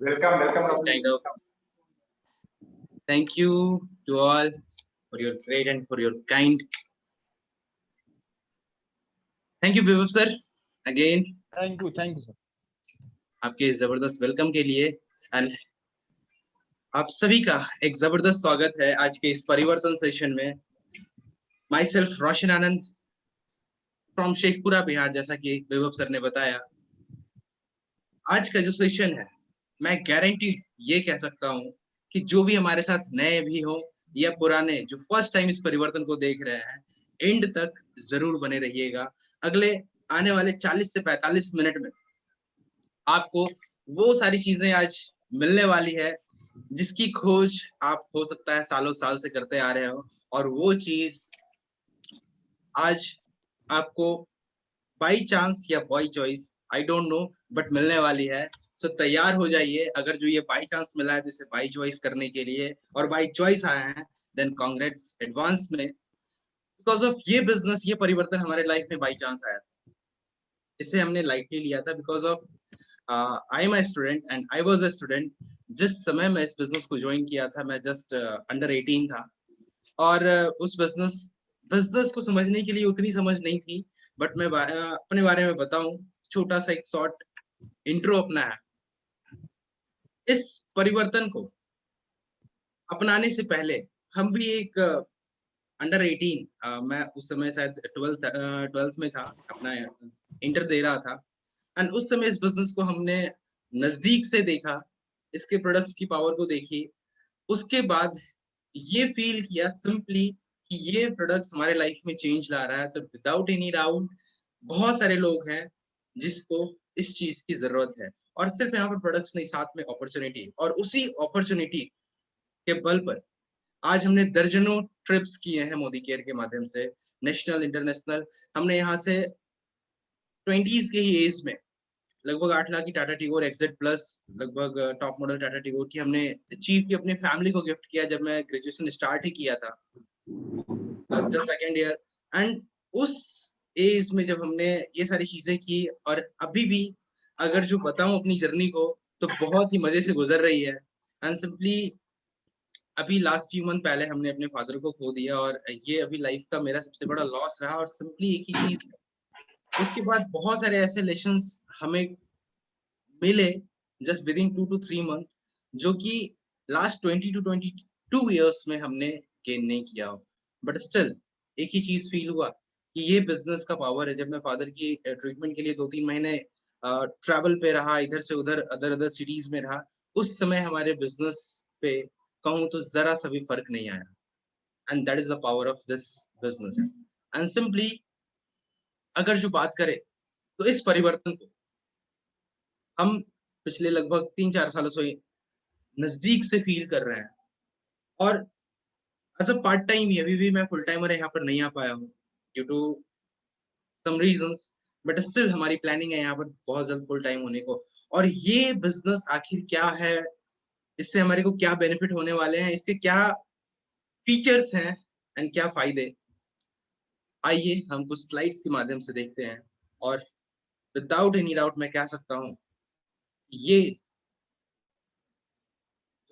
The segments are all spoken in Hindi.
Welcome, It's Rahul. kind of thank you to all for your great and for your kind. Thank you, Vivek sir, again Thank you, sir. आपके जबरदस्त वेलकम के लिए एंड आप सभी का एक जबरदस्त स्वागत है आज के इस परिवर्तन सेशन में। My self Roshan Anand from Sheikhpura Bihar, जैसा कि वैभव सर ने बताया। आज का जो सेशन है, मैं गारंटी ये कह सकता हूँ कि जो भी हमारे साथ नए भी हो या पुराने जो फर्स्ट टाइम इस परिवर्तन को देख रहे हैं, एंड तक जरूर बने रहिएगा। अगले आने वाले 40 से 45 मिनट में आपको वो सारी चीजें आज मिलने वाली है जिसकी खोज आप हो सकता है सालों साल से करते आ रहे हो, और वो चीज आज आपको बाई चांस या by choice, I don't know, but मिलने वाली है। सो तैयार हो जाइए। अगर जो ये बाई चांस मिला है तो इसे बाई चॉइस करने के लिए, और बाई चॉइस आया है, देन कांग्रेट्स एडवांस में, बिकॉज ऑफ ये बिजनेस, ये परिवर्तन हमारे लाइफ में बाई चांस आया। इसे हमने लाइटली लिया था because of I am a student and I was a student. जिस समय मैं इस बिजनेस को ज्वाइन किया था, मैं जस्ट अंडर 18 था, और उस बिजनेस को समझने के लिए उतनी समझ नहीं थी। बट मैं अपने बारे में बताऊं, छोटा सा एक शॉर्ट इंट्रो अपना है। इस परिवर्तन को अपनाने से पहले हम भी एक अंडर 18, मैं उस समय शायद ट्वेल्थ में था, अपना इंटर दे रहा था, एंड उस समय इस बिजनेस को हमने नजदीक से देखा, इसके प्रोडक्ट्स की पावर को देखी। उसके बाद ये फील किया सिंपली कि ये प्रोडक्ट्स हमारे लाइफ में चेंज ला रहा है, तो विदाउट एनी डाउट बहुत सारे लोग हैं जिसको इस चीज की जरूरत है। और सिर्फ यहाँ पर प्रोडक्ट्स नहीं, साथ में अपॉर्चुनिटी, और उसी अपॉर्चुनिटी के बल पर आज हमने दर्जनों ट्रिप्स किए हैं मोदी केयर के माध्यम से, नेशनल इंटरनेशनल। हमने यहाँ से 20s के ही एज में लगभग 8 लाख की टाटा टिगोर एक्जेट प्लस, लगभग टॉप मॉडल टाटा टिगोर की हमने अचीव की, अपने फैमिली को गिफ्ट किया जब मैं ग्रेजुएशन स्टार्ट ही किया था, जस्ट सेकेंड ईयर। एंड उस एज में जब हमने ये सारी चीजें की, और अभी भी अगर जो बताऊं अपनी जर्नी को, तो बहुत ही मजे से गुजर रही है। एंड सिंपली अभी लास्ट फ्यू मंथ पहले हमने अपने फादर को खो दिया, और ये अभी लाइफ का मेरा सबसे बड़ा लॉस रहा। और सिंपली एक ही चीज, उसके बाद बहुत सारे ऐसे लेसन्स हमें मिले just with in 2 to 3 month, जो कि लास्ट 20 to 22 ईयर्स में हमने गेन नहीं किया हो। बट स्टिल एक ही चीज फील हुआ कि ये बिजनेस का पावर है। जब मैं फादर की ट्रीटमेंट के लिए 2-3 महीने ट्रैवल पे रहा, इधर से उधर अदर अदर सिटीज में रहा, उस समय हमारे बिजनेस पे कहूँ तो जरा सा भी फर्क नहीं आया। And that is the power of this business. And simply अगर जो बात करें, तो इस परिवर्तन को हम पिछले लगभग 3-4 सालों से नजदीक से फील कर रहे हैं। और एज अ पार्ट टाइम ही अभी भी मैं फुल टाइमर यहाँ पर नहीं आ पाया हूँ due to some reasons, but still हमारी प्लानिंग है यहाँ पर बहुत जल्द फुल टाइम होने को। और ये बिजनेस आखिर क्या है, इससे हमारे को क्या बेनिफिट होने वाले हैं, इसके क्या फीचर्स हैं एंड क्या फायदे, आइए हम कुछ स्लाइड्स के माध्यम से देखते हैं। और विदाउट एनी डाउट मैं कह सकता हूँ, ये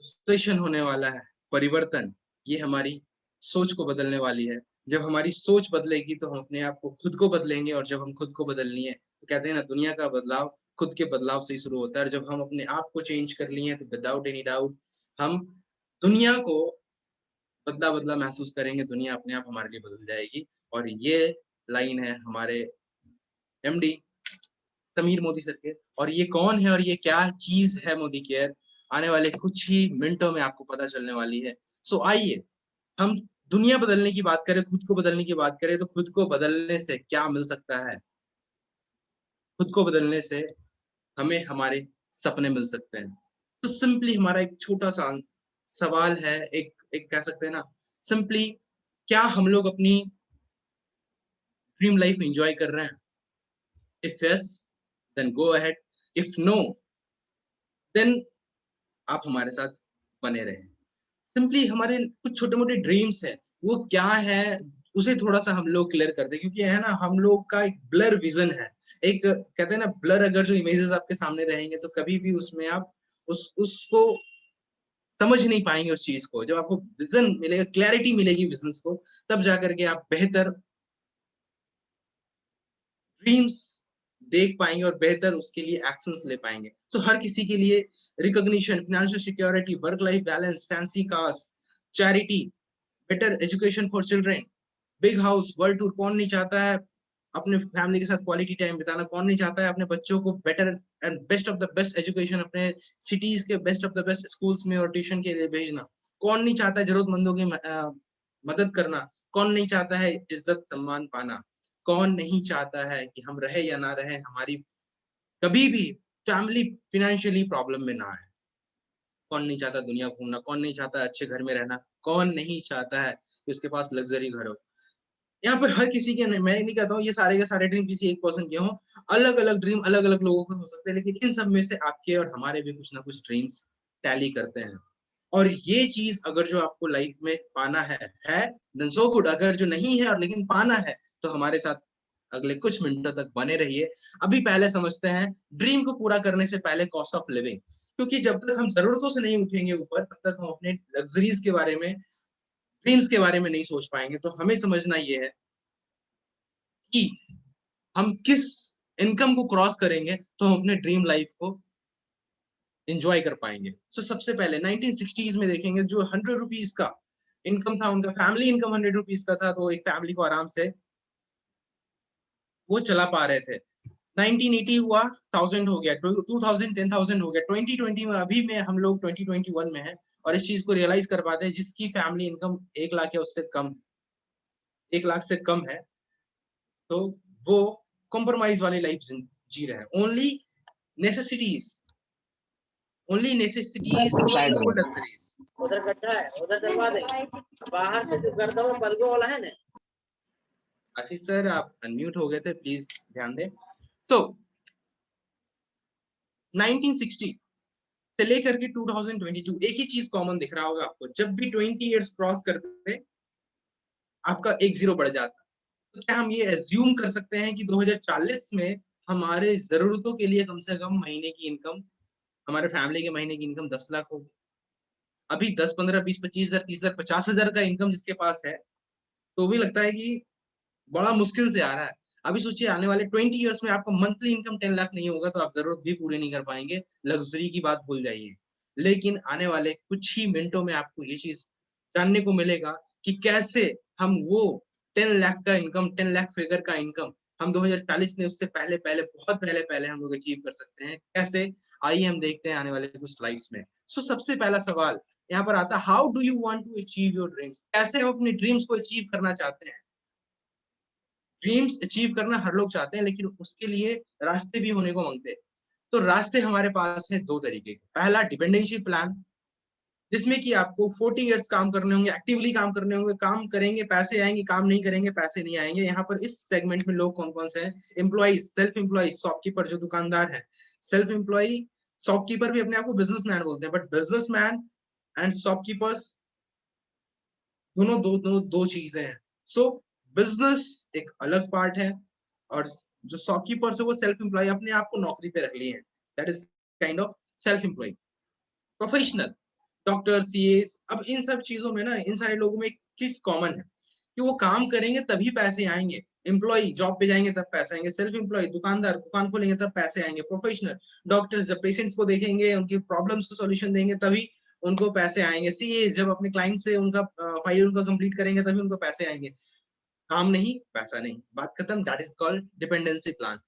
सेशन होने वाला है परिवर्तन, ये हमारी सोच को बदलने वाली है। जब हमारी सोच बदलेगी तो हम अपने आप को, खुद को बदलेंगे, और जब हम खुद को बदल लिए, तो कहते हैं ना, दुनिया का बदलाव खुद के बदलाव से ही शुरू होता है। और जब हम अपने आप को चेंज कर लिए तो विदाउट एनी डाउट हम दुनिया को बदला बदला महसूस करेंगे, दुनिया अपने आप हमारे लिए बदल जाएगी। और ये लाइन है हमारे एमडी समीर मोदी सर के। और ये कौन है और ये क्या चीज है मोदी केयर, आने वाले कुछ ही मिनटों में आपको पता चलने वाली है। सो आइए हम दुनिया बदलने की बात करें, खुद को बदलने की बात करें, तो खुद को बदलने से क्या मिल सकता है? खुद को बदलने से हमें हमारे सपने मिल सकते हैं। तो सिंपली हमारा एक छोटा सा सवाल है, एक एक कह सकते हैं ना, सिंपली क्या हम लोग अपनी ड्रीम लाइफ एंजॉय कर रहे हैं? If yes, then go ahead. If no, then आप हमारे साथ बने रहें। सिंपली हमारे कुछ छोटे मोटे ड्रीम्स है, वो क्या है उसे थोड़ा सा हम लोग क्लियर करते हैं, क्योंकि है ना, हम लोग का एक ब्लर विजन है। एक कहते हैं ना, ब्लर अगर जो इमेजेस आपके सामने रहेंगे तो कभी भी उसमें आप उसको समझ नहीं पाएंगे उस चीज को। जब आपको विजन मिलेगा, क्लैरिटी मिलेगी विजन को, तब जाकर के आप बेहतर ड्रीम्स देख पाएंगे और बेहतर उसके लिए एक्शंस ले पाएंगे। तो हर किसी के लिए recognition, financial security, work life balance, fancy cars, charity, better education for children, big house, world tour, कौन नहीं चाहता है अपने फैमिली के साथ क्वालिटी टाइम बिताना, कौन नहीं चाहता है अपने बच्चों को better and best of the best education अपने सिटीज के best of the best schools में और ट्यूशन के लिए भेजना, कौन नहीं चाहता है जरूरतमंदों की मदद करना, कौन नहीं चाहता है इज्जत सम्मान पाना, कौन नहीं चाहता है कि हम रहे या ना रहे हमारी कभी भी फैमिली फिनेंशियली प्रॉब्लम में ना आए, कौन नहीं चाहता दुनिया घूमना, कौन नहीं चाहता अच्छे घर में रहना, कौन नहीं चाहता है कि उसके पास लग्जरी घर हो। यहाँ पर हर किसी के, मैं नहीं कहता हूँ ये सारे के सारे ड्रीम किसी एक पर्सन के हों, अलग अलग ड्रीम अलग अलग लोगों के हो सकते हैं, लेकिन इन सब में से आपके और हमारे भी कुछ ना कुछ ड्रीम्स टैली करते हैं। और ये चीज अगर जो आपको लाइफ में पाना है देन सो गुड। अगर जो नहीं है और लेकिन पाना है, तो हमारे साथ अगले कुछ मिनटों तक बने रहिए। अभी पहले समझते हैं ड्रीम को पूरा करने से पहले कॉस्ट ऑफ लिविंग, क्योंकि जब तक हम जरूरतों से नहीं उठेंगे ऊपर, तब तक हम अपने लग्जरीज के बारे में, ड्रीम्स के बारे में नहीं सोच पाएंगे। तो हमें समझना ये है कि हम किस इनकम को क्रॉस करेंगे तो हम अपने ड्रीम लाइफ को एंजॉय कर पाएंगे। सो सबसे पहले 1960s में देखेंगे, जो 100 रुपीज का इनकम था उनका, फैमिली इनकम 100 रुपीज का था, तो एक फैमिली को आराम से वो चला पा रहे थे। 1980 हुआ 1000 हो गया, 2000 10,000 हो गया, 2020 में, अभी में हम लोग 2021 में है और इस चीज को रियलाइज कर पाते हैं जिसकी फैमिली इनकम 1 लाख या उससे कम, 1 लाख से कम है, तो वो कॉम्प्रोमाइज वाली लाइफ जी रहे हैं। नेसेसिटीज ओनली नेसेसिटीज साइड में लग्जरीज। उधर गड्ढा है, उधर डलवा दे। बाहर से जो गर्दा वो बल्गो वाला है ना। आशीष सर आप अनम्यूट हो गए थे, प्लीज ध्यान दें। तो 1960 से लेकर के 2022 एक ही चीज कॉमन दिख रहा होगा आपको, जब भी 20 इयर्स क्रॉस करते थे आपका एक जीरो बढ़ जाता। तो क्या हम ये एज्यूम कर सकते हैं कि 2040 में हमारे जरूरतों के लिए कम से कम महीने की इनकम, हमारे फैमिली के महीने की इनकम 10 लाख होगी? अभी 10 15 20 25 हजार 30 हजार 50 हजार का इनकम जिसके पास है, तो भी लगता है कि बड़ा मुश्किल से आ रहा है। अभी सोचिए आने वाले 20 इयर्स में आपका मंथली इनकम 10 लाख नहीं होगा तो आप जरूरत भी पूरी नहीं कर पाएंगे, लग्जरी की बात भूल जाइए। लेकिन आने वाले कुछ ही मिनटों में आपको ये चीज जानने को मिलेगा कि कैसे हम वो 10 लाख का इनकम, 10 लाख फिगर का इनकम हम 2040 में, उससे पहले पहले, बहुत पहले पहले हम लोग अचीव कर सकते हैं कैसे। आइए हम देखते हैं आने वाले कुछ स्लाइड्स में। सो सबसे पहला सवाल यहाँ पर आता है, how do you want to achieve your dreams? कैसे हम अपने ड्रीम्स को अचीव करना चाहते हैं? ड्रीम्स अचीव करना हर लोग चाहते हैं, लेकिन उसके लिए रास्ते भी होने को मांगते हैं। तो रास्ते हमारे पास हैं दो तरीके के। पहला डिपेंडेंसी प्लान, जिसमें कि आपको 40 इयर्स काम करने होंगे, एक्टिवली काम करने होंगे, काम करेंगे पैसे आएंगे, काम नहीं करेंगे पैसे नहीं आएंगे। यहाँ पर इस सेगमेंट में लोग कौन कौन से हैं? एम्प्लॉइज, सेल्फ एम्प्लॉइज, शॉपकीपर जो दुकानदार है, सेल्फ एम्प्लॉय, शॉपकीपर भी अपने आप को बिजनेसमैन बोलते हैं, बट बिजनेसमैन एंड शॉपकीपर्स दोनों दो चीजें हैं। सो बिजनेस एक अलग पार्ट है और जो शॉपकीपर्स है वो सेल्फ एम्प्लॉय, अपने आप को नौकरी पे रख लिए हैं, that is kind of self employ. Professional, doctor, CS, अब इन सब चीजों में ना, इन सारे लोगों में एक चीज कॉमन है कि वो काम करेंगे तभी पैसे आएंगे। एम्प्लॉय जॉब पे जाएंगे तब पैसे आएंगे, सेल्फ एम्प्लॉय दुकानदार दुकान खोलेंगे तब पैसे आएंगे, प्रोफेशनल डॉक्टर्स जब पेशेंट्स को देखेंगे, उनकी प्रॉब्लम्स को सॉल्यूशन देंगे तभी उनको पैसे आएंगे, सीए जब अपने क्लाइंट से उनका फाइल उनका कंप्लीट करेंगे तभी उनको पैसे आएंगे। काम नहीं पैसा नहीं, बात खत्म। That is called dependency plan.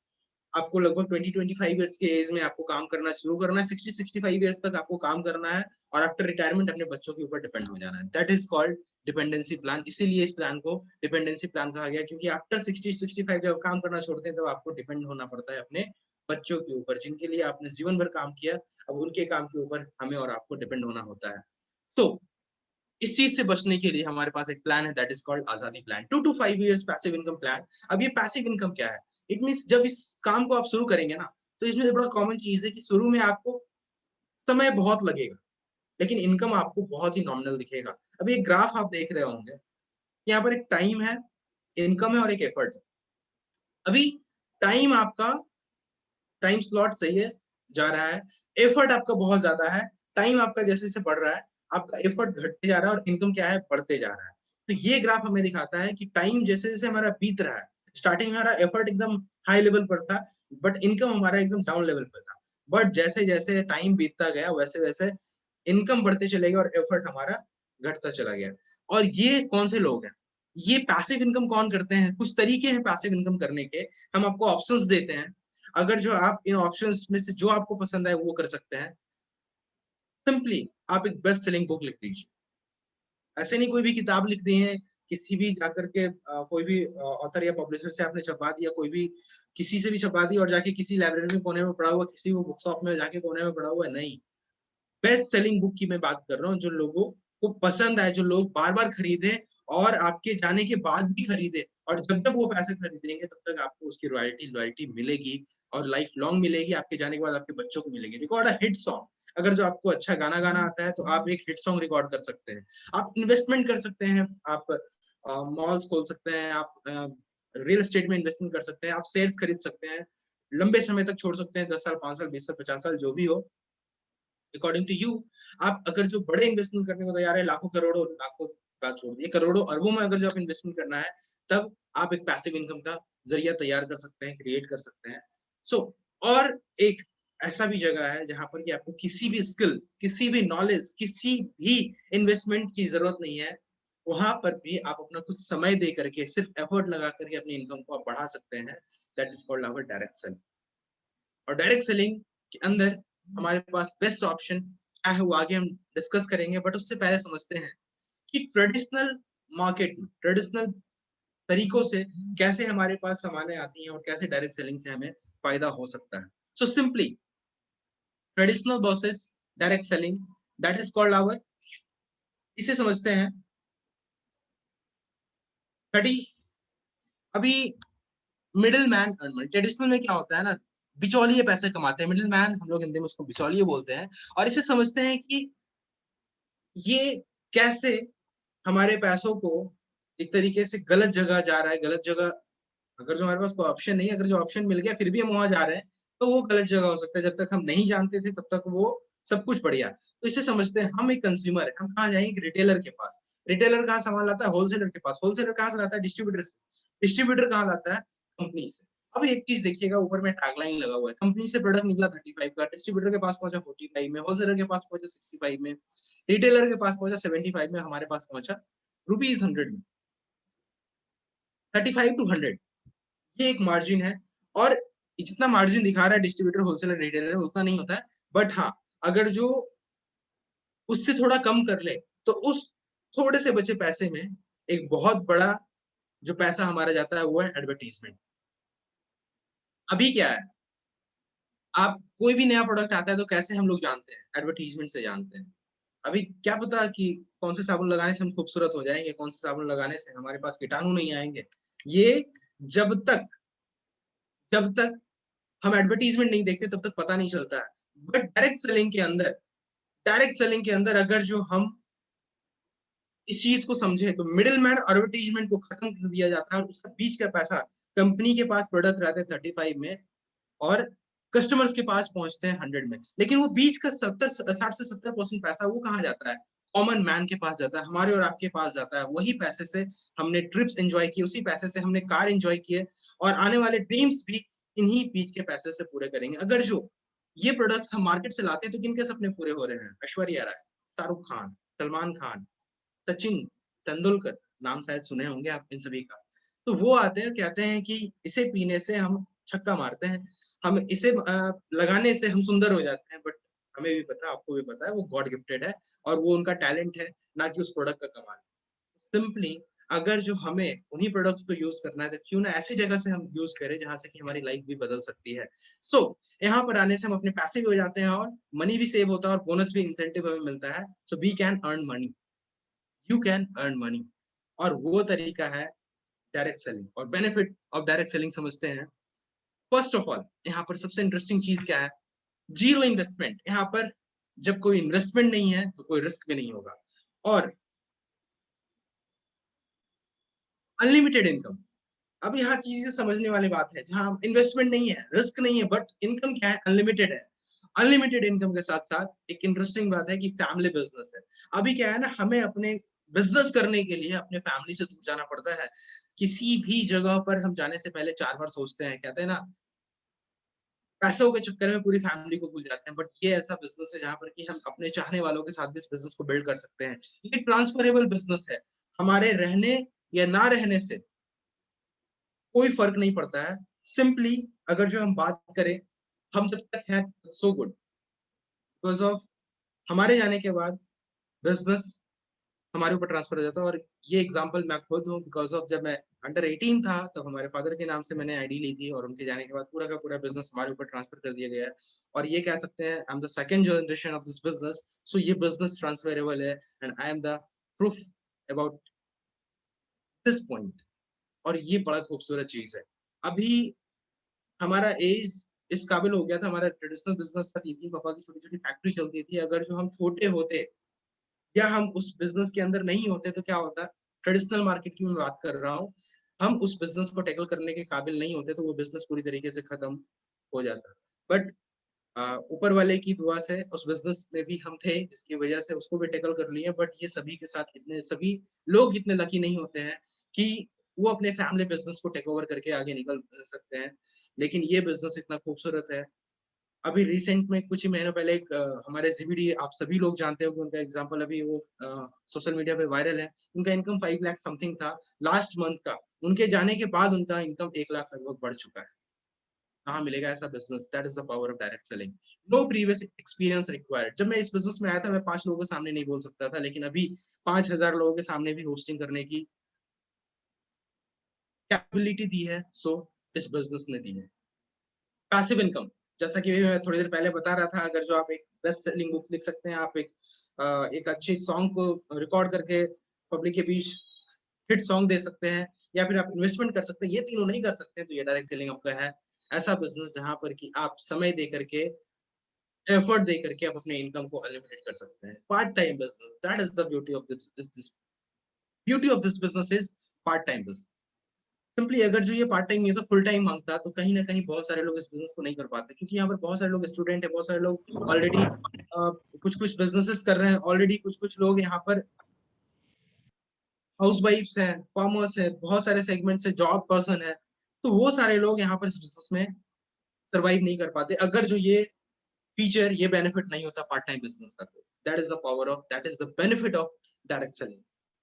आपको लगभग 20-25 इयर्स के एज में आपको काम करना शुरू करना है, 60-65 इयर्स तक आपको काम करना है और आफ्टर रिटायरमेंट अपने बच्चों के ऊपर डिपेंड हो जाना है। That is called dependency plan. इसीलिए इस प्लान को डिपेंडेंसी प्लान कहा गया, क्योंकि आफ्टर 60-65 जब काम करना छोड़ते हैं तब आपको डिपेंड होना पड़ता है अपने बच्चों के ऊपर, जिनके लिए आपने जीवन भर काम किया। अब उनके काम के ऊपर हमें और आपको डिपेंड होना होता है। तो इस चीज से बचने के लिए हमारे पास एक प्लान है, दैट इज कॉल्ड आजादी plan, 2 to 5 years passive income plan. अब ये पैसिव इनकम क्या है? इट मींस जब इस काम को आप शुरू करेंगे ना, तो इसमें बड़ा कॉमन चीज है कि शुरू में आपको समय बहुत लगेगा, लेकिन इनकम आपको बहुत ही नॉमिनल दिखेगा। अब ये ग्राफ आप देख रहे होंगे, यहाँ पर एक टाइम है, इनकम है और एक एफर्ट है। अभी टाइम आपका, टाइम स्लॉट सही है, जा रहा है, एफर्ट आपका बहुत ज्यादा है, टाइम आपका जैसे जैसे बढ़ रहा है आपका एफर्ट घटते जा रहा है और इनकम क्या है बढ़ते जा रहा है। तो ये ग्राफ हमें दिखाता है कि टाइम जैसे जैसे हमारा बीत रहा है, स्टार्टिंग में हमारा एफर्ट एकदम हाई लेवल पर था बट इनकम हमारा एकदम डाउन लेवल पर था, बट जैसे जैसे टाइम बीतता गया वैसे वैसे इनकम बढ़ते चले गए और एफर्ट हमारा घटता चला गया। और ये कौन से लोग हैं, ये पैसिव इनकम कौन करते हैं, कुछ तरीके हैं पैसिव इनकम करने के, हम आपको ऑप्शंस देते हैं। अगर जो आप इन ऑप्शंस में से जो आपको पसंद है वो कर सकते हैं। सिंपली आप एक बेस्ट सेलिंग बुक लिख दीजिए, ऐसे नहीं कोई भी किताब लिख दी है, किसी भी जाकर के कोई भी ऑथर या पब्लिशर से आपने छपवा दिया, कोई भी किसी से भी छपवा दी और जाके किसी लाइब्रेरी में कोने में पढ़ा हुआ, किसी वो बुक शॉप में जाके कोने में पढ़ा हुआ, नहीं। बेस्ट सेलिंग बुक की मैं बात कर रहा हूँ, जो लोगों को पसंद आए, जो लोग बार बार खरीदे और आपके जाने के बाद भी खरीदे, और जब तक वो पैसे खरीदेंगे तब तक आपको उसकी रॉयल्टी लॉयल्टी मिलेगी और लाइफ लॉन्ग मिलेगी, आपके जाने के बाद आपके बच्चों को मिलेगी। रिकॉर्ड अ हिट सॉन्ग, अगर जो आपको अच्छा गाना गाना आता है तो आप एक हिट सॉन्ग रिकॉर्ड कर सकते हैं। आप इन्वेस्टमेंट कर सकते हैं, आप मॉल्स खोल सकते हैं, आप रियल एस्टेट में इन्वेस्टमेंट कर सकते हैं, आप शेयर्स खरीद सकते हैं, लंबे समय तक छोड़ सकते हैं, 10 साल 5 साल 20 साल 50 साल जो भी हो, अकॉर्डिंग टू यू। आप अगर जो बड़े इन्वेस्टमेंट करने को तैयार है, लाखों करोड़ों, लाखों बात छोड़ दिए, करोड़ों अरबों में अगर जो आप इन्वेस्टमेंट करना है, तब आप एक पैसिव इनकम का जरिया तैयार कर सकते हैं, क्रिएट कर सकते हैं। सो और एक ऐसा भी जगह है जहां पर कि आपको किसी भी स्किल, किसी भी नॉलेज, किसी भी इन्वेस्टमेंट की जरूरत नहीं है, वहां पर भी आप अपना कुछ समय दे करके, सिर्फ एफर्ट लगा करके अपनी इनकम को आप बढ़ा सकते हैं। That is called our direct selling. और डायरेक्ट सेलिंग के अंदर हमारे पास बेस्ट ऑप्शन क्या है वो आगे हम डिस्कस करेंगे, बट उससे पहले समझते हैं कि ट्रेडिशनल मार्केट में, ट्रेडिशनल तरीकों से कैसे हमारे पास सामानें आती हैं और कैसे डायरेक्ट सेलिंग से हमें फायदा हो सकता है। So simply traditional versus direct selling, that is called our, इसे समझते हैं। थर्टी, अभी मिडिल मैन अर्न, ट्रेडिशनल में क्या होता है ना, बिचौलिए पैसे कमाते हैं, मिडिल मैन हम लोग हिंदी में उसको बिचौलिए बोलते हैं। और इसे समझते हैं कि ये कैसे हमारे पैसों को एक तरीके से गलत जगह जा रहा है, गलत जगह, अगर जो हमारे पास कोई ऑप्शन नहीं है, अगर जो ऑप्शन मिल गया फिर भी हम वहां जा रहे हैं, तो वो गलत जगह हो सकता है। जब तक हम नहीं जानते थे तब तक वो सब कुछ बढ़िया। तो इसे समझते हैं, हम एक कंज्यूमर है, हम कहाँ जाएंगे, रिटेलर के पास। रिटेलर कहाँ सामान लाता है, होलसेलर के पास। होलसेलर कहाँ से लाता है, डिस्ट्रीब्यूटर से। डिस्ट्रीब्यूटर कहाँ लाता है, कंपनी से। अब एक चीज देखिएगा, ऊपर में टैगलाइन लगा हुआ है, कंपनी से प्रोडक्ट निकला 35 का, डिस्ट्रीब्यूटर के पास पहुंचा 45 में, होलसेलर के पास पहुंचा 65 में, रिटेलर के पास पहुंचा 75 में, हमारे पास पहुंचा ₹100 में। 35 to 100, ये एक मार्जिन है। और जितना मार्जिन दिखा रहा है डिस्ट्रीब्यूटर, होलसेलर, रिटेलर, उतना नहीं होता है। बट हाँ, अगर जो उससे थोड़ा कम कर ले तो उस थोड़े से बचे पैसे में एक बहुत बड़ा जो पैसा हमारा जाता है वो है एडवर्टीजमेंट। अभी क्या है, आप कोई भी नया प्रोडक्ट आता है तो कैसे हम लोग जानते हैं, एडवर्टीजमेंट से जानते हैं। अभी क्या पता कि कौन से साबुन लगाने से हम खूबसूरत हो जाएंगे, कौन से साबुन लगाने से हमारे पास कीटाणु नहीं आएंगे। ये जब तक जब तक हम एडवर्टीजमेंट नहीं देखते तब तक पता नहीं चलता है। बट डायरेक्ट सेलिंग के अंदर अगर जो हम इस चीज को समझे तो मिडिल मैन एडवर्टीजमेंट को खत्म कर दिया जाता है और उसका बीच का पैसा, कंपनी के पास प्रोडक्ट रहते हैं 35 में और कस्टमर्स के पास पहुंचते हैं 100 में, लेकिन वो बीच का 60 से 70% पैसा वो कहाँ जाता है, कॉमन मैन के पास जाता है, हमारे और आपके पास जाता है। वही पैसे से हमने ट्रिप्स एंजॉय की, उसी पैसे से हमने कार एंजॉय किए और आने वाले ड्रीम्स भी इन्हीं बीच के पैसे से पूरे करेंगे। अगर जो ये प्रोडक्ट्स हम मार्केट से लाते हैं तो किनके सपने पूरे हो रहे हैं, ऐश्वर्या राय, शाहरुख खान, सलमान खान, सचिन तेंदुलकर, नाम शायद सुने होंगे आप इन सभी का। तो वो आते हैं, कहते हैं कि इसे पीने से हम छक्का मारते हैं, हम इसे लगाने से हम सुंदर हो जाते हैं। बट हमें भी पता, आपको भी पता है, वो गॉड गिफ्टेड है और वो उनका टैलेंट है, ना कि उस प्रोडक्ट का कमाल। सिंपली अगर जो हमें उन्हीं प्रोडक्ट्स को यूज करना है तो क्यों ना ऐसी जगह से हम यूज करें जहां से कि हमारी लाइफ भी बदल सकती है। सो यहाँ पर आने से हम अपने पैसे भी हो जाते हैं और मनी भी सेव होता है और बोनस भी, इंसेंटिव हमें मिलता है। So we can earn money, you can earn money. और वो तरीका है डायरेक्ट सेलिंग। और बेनिफिट ऑफ डायरेक्ट सेलिंग समझते हैं। फर्स्ट ऑफ ऑल यहाँ पर सबसे इंटरेस्टिंग चीज क्या है, जीरो इन्वेस्टमेंट। यहाँ पर जब कोई इन्वेस्टमेंट नहीं है तो कोई रिस्क भी नहीं होगा। और अनलिमिटेड इनकम, अब यहाँ चीजें समझने वाली बात है, जहां इन्वेस्टमेंट नहीं है, रिस्क नहीं है, बट इनकम क्या है, अनलिमिटेड है। अनलिमिटेड इनकम के साथ साथ एक इंटरेस्टिंग बात है कि फैमिली बिजनेस है। अभी क्या है ना, हमें अपने बिजनेस करने के लिए अपने फैमिली से दूर जाना पड़ता है। किसी भी जगह पर हम जाने से पहले 4 बार सोचते हैं। कहते हैं ना, पैसों के चक्कर में पूरी फैमिली को भूल जाते हैं। बट ये ऐसा बिजनेस है जहाँ पर कि हम अपने चाहने वालों के साथ भी इस बिजनेस को बिल्ड कर सकते हैं। ये ट्रांसफरेबल बिजनेस है। हमारे रहने या ना रहने से कोई फ़र्क नहीं पड़ता है। सिंपली अगर जो हम बात करें, हम जब तक हैं सो गुड, बिकॉज़ ऑफ हमारे जाने के बाद बिज़नेस हमारे ऊपर ट्रांसफ़र हो जाता है। और ये एग्ज़ाम्पल मैं खुद हूँ, बिकॉज़ ऑफ जब मैं अंडर 18 था, तब हमारे फ़ादर के नाम से मैंने आईडी ली थी और उनके जाने के बाद पूरा का पूरा बिज़नेस हमारे ऊपर ट्रांसफ़र कर दिया गया है। और ये कह सकते हैं I am the second generation of this business, so ये बिज़नेस ट्रांसफ़रेबल है and I am the proof about this point. और ये बड़ा खूबसूरत चीज़ है। अभी हमारा एज इस काबिल हो गया था, हमारा ट्रेडिशनल बिज़नेस था, 3-3 पापा की छोटी-छोटी फैक्ट्री चलती थी। अगर जो हम छोटे होते या हम उस बिज़नेस के अंदर नहीं होते तो क्या होता? ट्रेडिशनल मार्केट की मैं बात कर रहा हूँ। हम उस बिज़नेस को टैकल करने के काबिल नहीं होते तो वो बिज़नेस पूरी तरीके से खत्म हो जाता। बट ऊपर वाले की दुआ से उस बिज़नेस में भी हम थे, जिसकी वजह से उसको भी टैकल कर लिए। बट ये सभी के साथ इतने सभी लोग इतने लकी नहीं होते हैं कि वो अपने फैमिली बिज़नेस को टेक ओवर करके आगे निकल सकते हैं। लेकिन ये बिज़नेस इतना खूबसूरत है। अभी रिसेंट में कुछ ही महीनों पहले एक हमारे ज़ीबीडी आप सभी लोग जानते होंगे, उनका एग्ज़ाम्पल अभी वो सोशल मीडिया पे वायरल है। उनका इनकम 5 लाख समथिंग था लास्ट मंथ का। उनके जाने के बाद उनका इनकम 1 लाख लगभग बढ़ चुका है। कहाँ मिलेगा ऐसा business? That is the power of direct selling. No previous experience required. जब मैं इस बिज़नेस में आया था, मैं 5 लोगों के सामने नहीं बोल सकता था, लेकिन अभी 5,000 लोगों के सामने भी होस्टिंग करने की कैपेबिलिटी दी है, सो इस बिज़नेस ने दी है। पैसिव इनकम, जैसा कि मैं थोड़ी देर पहले बता रहा था, अगर जो आप एक बेस्ट सेलिंग बुक लिख सकते हैं, आप एक अच्छी सॉन्ग को रिकॉर्ड करके पब्लिक के बीच हिट सॉन्ग दे सकते हैं, या फिर आप इन्वेस्टमेंट कर सकते हैं, ये तीनों नहीं कर सकते तो ये डायरेक्ट सेलिंग आपका है। ऐसा बिज़नेस जहाँ पर कि आप समय दे करके, एफर्ट दे करके आप अपने इनकम को अनलिमिटेड कर सकते हैं। Part time business, that is the beauty of this beauty of this business is part time business. Simply अगर जो ये पार्ट टाइम नहीं होता, फुल टाइम माँगता, तो कहीं न कहीं बहुत सारे लोग इस बिज़नेस को नहीं कर पाते, क्योंकि यहाँ पर बहुत सारे लोग स्टूडेंट हैं, बहुत सारे लोग ऑलरेडी कुछ-कुछ बिज़नेसेस कर रहे हैं, ऑलरेडी कुछ-कुछ लोग यहाँ पर हाउसवाइफ्स हैं, फार्मर्स हैं, बहुत सारे सेगमेंट से जॉब पर्सन है, तो वो सारे लोग यहाँ पर इस बिज़नेस में सर्वाइव नहीं कर पाते, अगर जो ये फीचर, ये बेनिफिट नहीं होता पार्ट टाइम बिज़नेस का। तो that is the power of, that is the benefit of direct selling.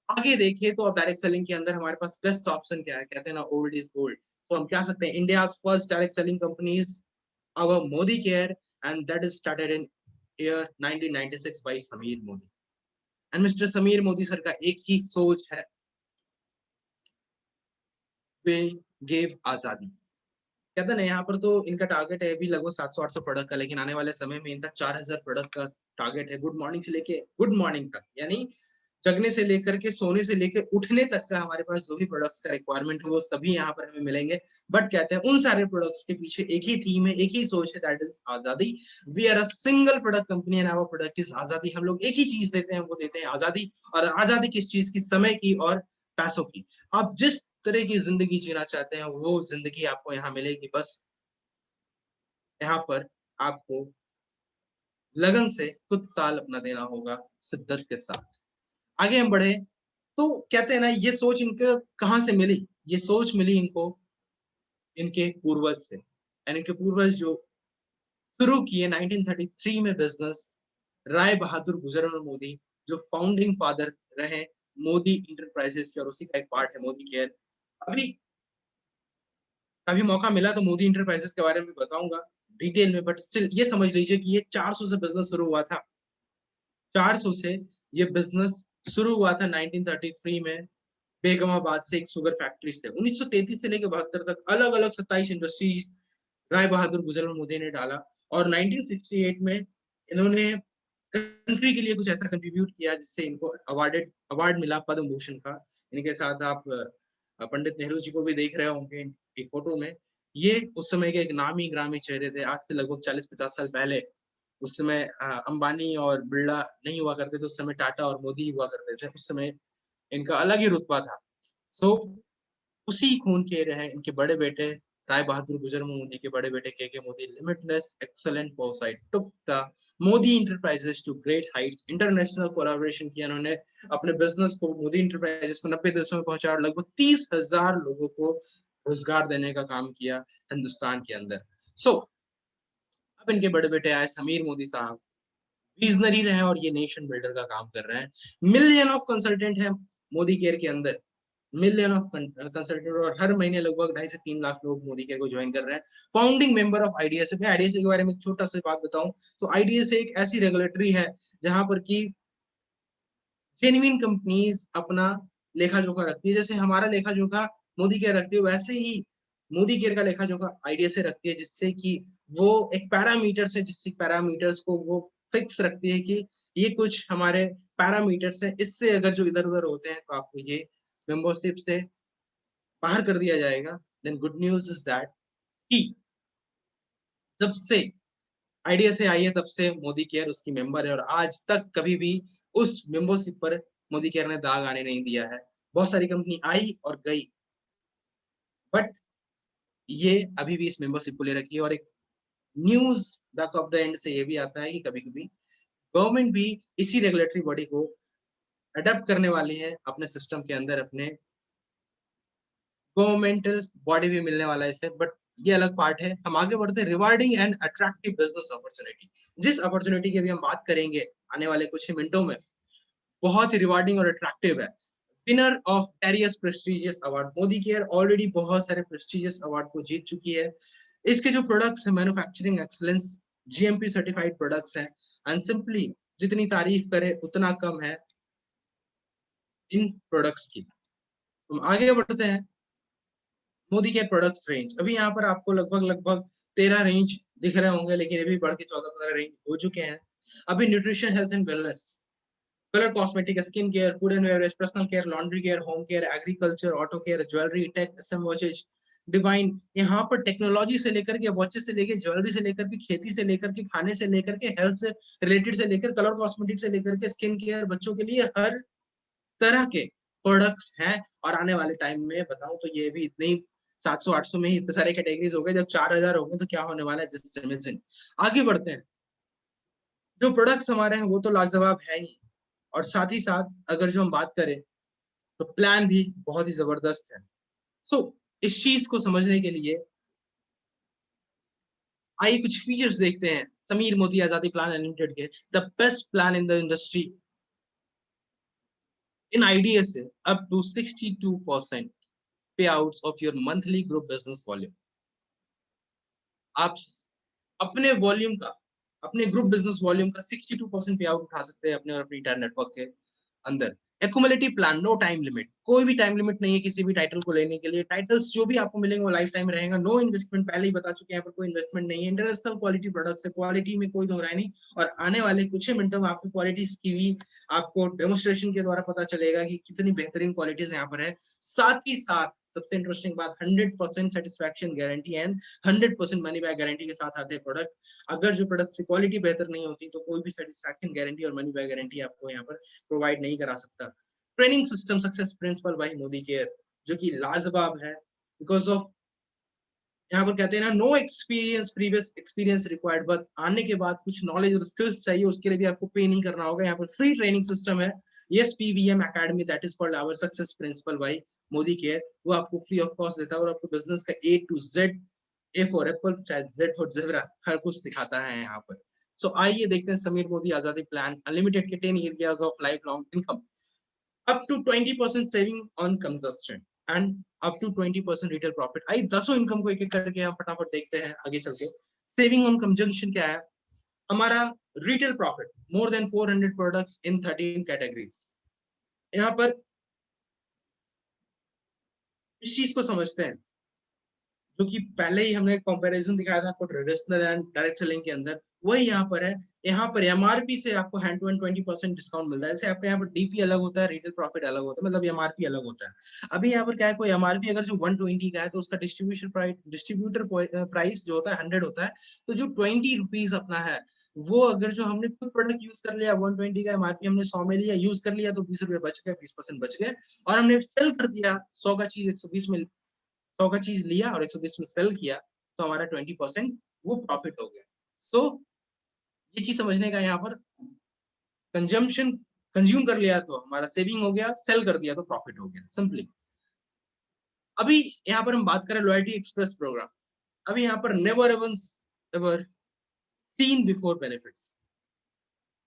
आगे देखिए तो अब डायरेक्ट सेलिंग के अंदर हमारे पास बेस्ट ऑप्शन क्या है? कहते हैं ना, ओल्ड इज़ गोल्ड। तो हम कह सकते हैं India's first direct selling company is our Modi Care, and that is started in year 1996 by Sameer Modi. And mister Sameer Modi sir का एक ही सोच है, वे गिव आज़ादी। कहते हैं ना, यहाँ पर तो इनका टारगेट है अभी लगभग 700-800 प्रोडक्ट का, लेकिन आने वाले समय में इनका 4000 प्रोडक्ट का टारगेट है। गुड मॉर्निंग से लेके गुड मॉर्निंग तक, यानी जगने से लेकर के सोने से लेके उठने तक का हमारे पास जो भी प्रोडक्ट्स का रिक्वायरमेंट है वो सभी यहाँ पर हमें मिलेंगे। बट कहते हैं उन सारे प्रोडक्ट्स के पीछे एक ही थीम है, एक ही सोच है, दैट इज आजादी। We are a single product company and our product is आजादी। हम लोग एक ही चीज देते हैं, वो देते हैं आजादी। और आजादी किस चीज की? समय की और पैसों की। आप जिस तरह की जिंदगी जीना चाहते हैं वो जिंदगी आपको यहाँ मिलेगी। बस यहाँ पर आपको लगन से कुछ साल अपना देना होगा, शिद्दत के साथ। आगे हम बढ़े तो कहते हैं ना, ये सोच इनको कहाँ से मिली? ये सोच मिली इनको इनके पूर्वज से। यानी इनके पूर्वज जो शुरू किए 1933 में बिज़नेस, राय बहादुर गुजरलाल मोदी, जो फाउंडिंग फादर रहे मोदी इंटरप्राइजेज़ के, और उसी का एक पार्ट है मोदी केयर। अभी कभी मौका मिला तो मोदी इंटरप्राइजेज़ के बारे में बताऊँगा डिटेल में, बट स्टिल ये समझ लीजिए कि ये 400 से बिज़नेस शुरू हुआ था। 400 से ये बिज़नेस शुरू हुआ था 1933 में, बेगमाबाद से एक शुगर फैक्ट्री से। 1933 से लेके 72 तक अलग-अलग 27 इंडस्ट्रीज़ राय बहादुर गुजरलाल मोदी ने डाला। और 1968 में इन्होंने कंट्री के लिए कुछ ऐसा कंट्रीब्यूट किया जिससे इनको अवार्ड मिला पद्म भूषण का। इनके साथ आप पंडित नेहरू जी को भी देख रहे होंगे एक फोटो में। ये उस समय के एक नामी-गिरामी चेहरे थे, आज से लगभग 40-50 साल पहले। उस समय अंबानी और बिरला नहीं हुआ करते थे, उस समय टाटा और मोदी हुआ करते थे। उस समय इनका अलग ही रुतबा था। सो उसी खून के रहे इनके बड़े बेटे राय बहादुर गुजर मोदी के बड़े बेटे के Modi limitless excellent foresight took the Modi enterprises to great heights. International collaboration किया उन्होंने, अपने बिजनेस को मोदी इंटरप्राइजेस को 90 देशों में पहुंचा और लगभग 30,000 लोगों को रोजगार देने का काम किया हिंदुस्तान के अंदर। अब इनके बड़े बेटे आए समीर मोदी साहब, विजनरी रहे और ये नेशन बिल्डर का काम कर रहे हैं। मिलियन ऑफ कंसल्टेंट है मोदी केयर के अंदर, मिलियन ऑफ कंसल्टेंट, और हर महीने लगभग 2.5 से 3 लाख लोग मोदी केयर को ज्वाइन कर रहे हैं। Founding member of IDSA. मैं आईडीएसए के बारे में एक छोटा सा बात बताऊं तो आईडीएसए एक ऐसी रेगुलेटरी है जहां पर की जेन्युइन कंपनीज अपना लेखा जोखा रखती है। जैसे हमारा लेखा जोखा मोदी केयर रखती है, वैसे ही मोदी केयर का लेखा जोखा आईडीएसए रखती है, जिससे कि वो एक पैरामीटर्स है, जिससे पैरामीटर्स को वो फिक्स रखती है कि ये कुछ हमारे पैरामीटर्स है, इससे अगर जो इधर उधर होते हैं तो आपको ये मेंबरशिप से बाहर कर दिया जाएगा। Then good news is that कि जब से आइडिया से आई है तब से मोदी केयर उसकी मेंबर है और आज तक कभी भी उस मेंबरशिप पर मोदी केयर ने दाग आने नहीं दिया है। बहुत सारी कंपनी आई और गई, बट ये अभी भी इस मेंबरशिप को ले रखी है। और एक news back of the end से ये भी आता है कि कभी कभी गवर्नमेंट भी इसी रेगुलेटरी बॉडी को अडेप्ट करने वाली है अपने सिस्टम के अंदर, अपने गवर्नमेंटल बॉडी भी मिलने वाला है इसे, बट ये अलग पार्ट है। हम आगे बढ़ते हैं। Rewarding and attractive business opportunity. जिस अपॉर्चुनिटी की भी हम बात करेंगे आने वाले कुछ ही मिनटों में, बहुत ही रिवार्डिंग और अट्रैक्टिव है। Winner of various prestigious award. Modi care already बहुत सारे प्रेस्टिजियस अवार्ड को जीत चुकी है। इसके जो प्रोडक्ट्स है, manufacturing excellence, GMP certified products हैं, एंड सिंपली जितनी तारीफ करे उतना कम है इन प्रोडक्ट्स की। हम आगे बढ़ते हैं। मोदी के प्रोडक्ट्स रेंज, अभी यहाँ पर आपको लगभग लगभग 13 रेंज दिख रहे होंगे, लेकिन ये भी बढ़ के 14-15 रेंज हो चुके हैं। अभी nutrition, health and wellness, colour cosmetic, skin care, food and beverage, personal care, laundry care, home care, agriculture, auto care, jewellery, tech, SM watches, divine. यहाँ पर टेक्नोलॉजी से लेकर के, वॉचेस से लेकर, ज्वेलरी से लेकर के, खेती से लेकर के, खाने से लेकर के, हेल्थ से रिलेटेड से लेकर, कलर कॉस्मेटिक से लेकर के, स्किन केयर, बच्चों के लिए हर तरह के प्रोडक्ट्स हैं। और आने वाले टाइम में बताऊं तो ये भी इतने 700-800 में ही इतने सारे कैटेगरीज हो गए, जब 4000 हो गए तो क्या होने वाला है। Just imagine. आगे बढ़ते हैं। जो प्रोडक्ट्स हमारे हैं वो तो लाजवाब है ही, और साथ ही साथ अगर जो हम बात करें तो प्लान भी बहुत ही जबरदस्त है। इस चीज को समझने के लिए आइए कुछ फीचर्स देखते हैं समीर मोदी आजादी प्लान अनलिमिटेड के। The best plan in the industry in IDSA, up to 62% payouts of your monthly group business volume। आप अपने वॉल्यूम का, अपने ग्रुप बिजनेस वॉल्यूम का 62% पे आउट उठा सकते हैं अपने और अपनी इंटायर नेटवर्क के अंदर। एक्युमुलेटिव प्लान, नो टाइम लिमिट, कोई भी टाइम लिमिट नहीं है किसी भी टाइटल को लेने के लिए। टाइटल्स जो भी आपको मिलेंगे वो लाइफ टाइम रहेगा। नो इन्वेस्टमेंट, पहले ही बता चुके हैं, यहाँ पर कोई इन्वेस्टमेंट नहीं है। इंटरनेशनल क्वालिटी प्रोडक्ट्स है, क्वालिटी में कोई दोहराई नहीं। और आने वाले कुछ ही मिनटों में आपको क्वालिटीज की भी आपको डेमोस्ट्रेशन के द्वारा पता चलेगा कि कितनी बेहतरीन क्वालिटीज यहाँ पर है। साथ ही साथ सबसे इंटरेस्टिंग बात, 100% satisfaction guarantee and 100% money back guarantee के साथ आते हैं प्रोडक्ट। अगर जो प्रोडक्ट की क्वालिटी बेहतर नहीं होती तो कोई भी सेटिस्फैक्शन गारंटी और मनी बैक गारंटी आपको यहाँ पर प्रोवाइड नहीं करा सकता। Training system success principle by Modi care, जो कि लाजवाब है। बिकॉज ऑफ यहाँ पर कहते हैं ना, no experience, previous experience required, but आने के बाद कुछ नॉलेज और स्किल्स चाहिए, उसके लिए भी आपको पे नहीं करना होगा। यहाँ पर फ्री ट्रेनिंग सिस्टम है। Yes, PVM academy, that is called our success principle by Modi Care, वो आपको फ्री ऑफ कॉस्ट देता है और आपको बिजनेस का A to Z, A for Apple, चाहे जेड फॉर जेब्रा, हर कुछ सिखाता है यहाँ पर। आइए देखते हैं समीर मोदी आजादी प्लान अनलिमिटेड के 10 areas of life long income. Up to 20% saving on consumption and up to 20% retail profit. आइए 10 इनकम को एक एक करके हम फटाफट देखते हैं आगे चल के। सेविंग ऑन कंजप्शन क्या है हमारा? Retail profit, more than 400 products in 13 categories. यहाँ पर इस चीज को समझते हैं, जो कि पहले ही हमने कंपैरिजन दिखाया था आपको ट्रेडिशनल एंड डायरेक्ट सेलिंग के अंदर, वही यहाँ पर है। यहाँ पर एमआरपी से आपको हैंड टू हैंड 20% डिस्काउंट मिलता है। जैसे आपके यहाँ पर डीपी अलग होता है, रिटेल प्रॉफिट अलग होता है, मतलब एमआरपी अलग होता है। अभी यहाँ पर क्या है, कोई एमआरपी अगर जो 120 का है तो उसका डिस्ट्रीब्यूटर प्राइस जो होता है 100 होता है। तो जो 20 रुपीज अपना है, वो अगर जो हमने खुद प्रोडक्ट यूज कर लिया, 120 का एमआरपी हमने 100 में लिया, यूज कर लिया, तो 20 रुपए बच गए, 20% बच गए। और हमने सेल कर दिया 100 का चीज 120 में, 100 का चीज लिया और 120 में सेल किया तो हमारा 20% वो प्रॉफिट हो गया। सो ये चीज समझने का, यहाँ पर कंजम्पशन कंज्यूम कर लिया तो हमारा सेविंग हो गया, सेल कर दिया तो प्रॉफिट हो गया, सिंपली। अभी यहाँ पर हम बात करें लॉयल्टी एक्सप्रेस प्रोग्राम। अभी यहाँ पर never ever seen before benefits,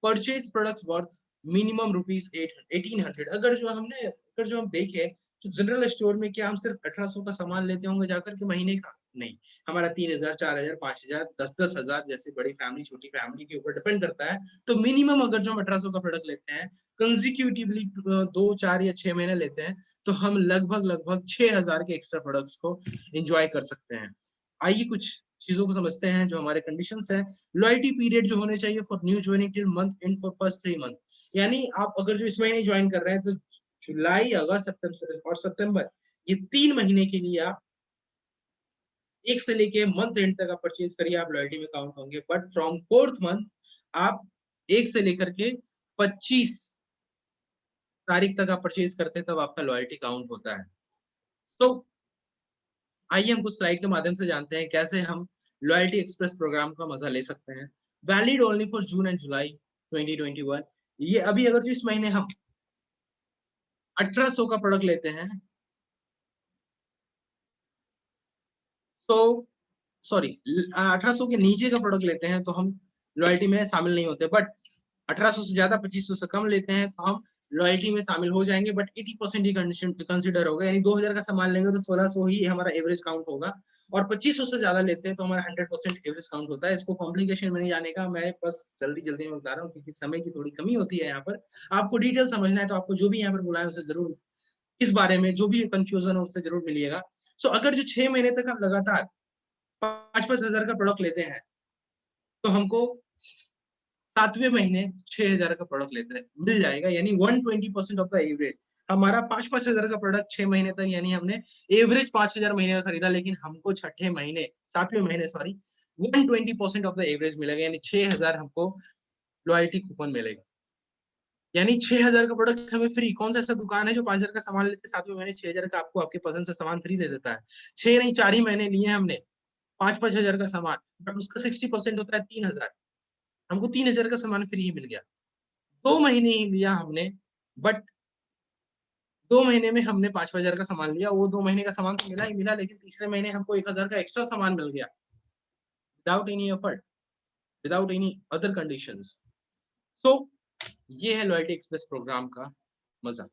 purchase products worth minimum rupees 1800। अगर जो हम देखें तो जनरल स्टोर में क्या हम सिर्फ 1800 का सामान लेते होंगे जाकर के महीने का? नहीं, हमारा 3000, 4000, 5000, 10,000 जैसे बड़ी फैमिली छोटी फैमिली के ऊपर डिपेंड करता है। तो मिनिमम अगर जो हम 1800 का प्रोडक्ट लेते हैं, कंजिक्यूटिवली 2, 4 या 6 महीने लेते हैं, तो हम लगभग 6000 के एक्स्ट्रा प्रोडक्ट्स को एंजॉय कर सकते हैं। आइए कुछ चीजों को समझते हैं जो हमारे कंडीशंस है। लॉयल्टी पीरियड जो होने चाहिए for new joining till month and for first 3 month, यानी आप अगर जो इस महीने ज्वाइन कर रहे हैं तो जुलाई, अगस्त, सितंबर ये 3 महीने के लिए आप 1 से लेके मंथ एंड तक आप परचेज करिए, आप लॉयल्टी में काउंट होंगे। बट फ्रॉम 4th मंथ आप 1 से लेकर के 25 तारीख तक आप परचेज करते हैं, तब आपका लॉयल्टी काउंट होता है। तो आइए हम कुछ स्लाइड के माध्यम से जानते हैं कैसे हम लॉयल्टी एक्सप्रेस प्रोग्राम का मजा ले सकते हैं। Valid only for June and July 2021। ये अभी अगर इस महीने हम 1800 का प्रोडक्ट लेते हैं तो सॉरी 1800 के नीचे का प्रोडक्ट लेते हैं तो हम लॉयल्टी में शामिल नहीं होते। बट 1800 से ज्यादा 2500 से कम लेते हैं तो हम लॉयल्टी में शामिल हो जाएंगे। बट 80% ही कंडीशन कंसिडर होगा, यानी 2000 का सामान लेंगे तो 1600 ही हमारा एवरेज काउंट होगा। और 2500 से ज्यादा लेते हैं तो हमारा 100% एवरेज काउंट होता है। इसको कॉम्प्लिकेशन में नहीं जाने का, मैं बस जल्दी में बता रहा हूँ क्योंकि समय की थोड़ी कमी होती है यहाँ पर। आपको डिटेल समझना है तो आपको जो भी यहाँ पर बुलाए उसे जरूर इस बारे में जो भी कंफ्यूजन हो उससे जरूर मिलिएगा। सो अगर जो 6 महीने तक आप लगातार 5,000 का प्रोडक्ट लेते हैं तो हमको 7वें महीने 6,000 का प्रोडक्ट लेते हैं मिल जाएगा, यानी 120% ऑफ द एवरेज। हमारा 5,000 का प्रोडक्ट 6 महीने तक, यानी हमने एवरेज 5,000 महीने का खरीदा, लेकिन हमको छठे महीने 7वें महीने 120% ऑफ द एवरेज मिलेगा, यानी 6,000 हमको लॉयल्टी कूपन मिलेगा। यानी 6,000 का प्रोडक्ट हमें फ्री। कौन सा ऐसा दुकान है जो 5,000 का सामान लेते 7वें महीने 6,000 का आपको आपके पसंद से सामान फ्री दे देता है? 6 नहीं 4 ही महीने लिए हमने 5,000 का सामान, बट उसका 60% होता है 3,000। हमको 3,000 का सामान फ्री ही मिल गया। 2 महीने ही लिया हमने, बट 2 महीने में हमने 5,000 का सामान लिया। वो 2 महीने का सामान तो मिला ही मिला, लेकिन तीसरे महीने हमको 1,000 का एक्स्ट्रा सामान मिल गया, without any effort, without any other conditions. So ये है लॉयल्टी एक्सप्रेस प्रोग्राम का मजा।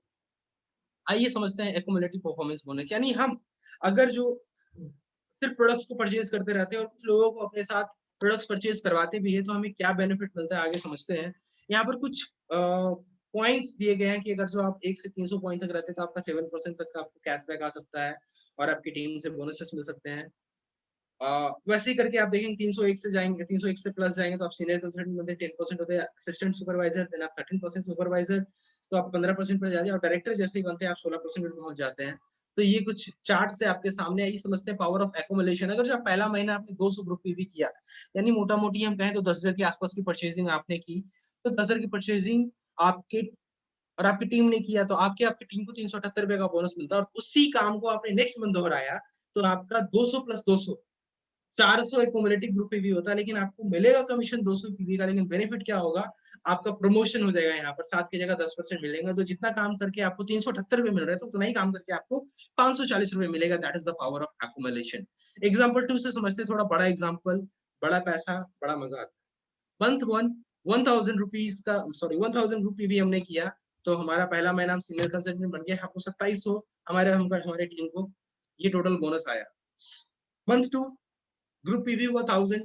आइए समझते हैं एक्युमुलेटिव परफॉर्मेंस बोनस। यानी हम अगर जो सिर्फ प्रोडक्ट्स को परचेज करते रहते हैं और कुछ लोगों को अपने साथ प्रोडक्ट्स परचेज करवाते भी है तो हमें क्या बेनिफिट मिलता है, आगे समझते हैं। यहाँ पर कुछ पॉइंट्स दिए गए हैं कि अगर जो आप 1 से 300 पॉइंट तक रहते हैं तो आपका 7% तक का आपको कैशबैक आ सकता है और आपकी टीम से बोनसेस मिल सकते हैं। वैसे ही करके आप देखेंगे 301 से जाएंगे, 301 से प्लस जाएंगे तो आप सीनियर कंसल्टेंट बनते 10% होते हैं, असिस्टेंट सुपरवाइजर देन आप 13% सुपरवाइजर, तो आप 15% पर जाते हैं, और डायरेक्टर जैसे ही बनते हैं आप 16% पर पहुंच जाते हैं। तो ये कुछ चार्ट से आपके सामने आई, समझते हैं पावर ऑफ एक्युमुलेशन। अगर जो पहला महीना आपने 200 ग्रुप पीवी किया, यानी मोटा मोटी हम कहें तो 10,000 के आसपास की परचेजिंग आपने की, तो 10,000 की परचेजिंग आपके और आपकी टीम ने किया तो आपकी टीम को 378 रुपए का बोनस मिलता है। और उसी काम को आपने नेक्स्ट मंथ दोहराया तो आपका 200 प्लस 200 400 एक क्यूमुलेटिव ग्रुप पीवी होता है, लेकिन आपको मिलेगा कमीशन 200 पीवी का, लेकिन बेनिफिट क्या होगा, आपका प्रमोशन हो जाएगा। यहाँ पर 7 की जगह 10% मिलेगा, तो जितना काम करके आपको 378 रुपए मिल रहा है तो उतना ही काम करके आपको 540 रुपए मिलेगा। That is the power of accumulation. Example 2 से समझते, थोड़ा बड़ा एग्जाम्पल, बड़ा पैसा बड़ा मजा आता है। मंथ 1 1000 रुपीज का, सॉरी 1000 रुपी भी हमने किया तो हमारा पहला महीना हम सीनियर कंसल्टेंट बन गए, हमको 2700 हमारे टीम को ये टोटल बोनस आया। मंथ 2 ग्रुप पीवी हुआ 1000,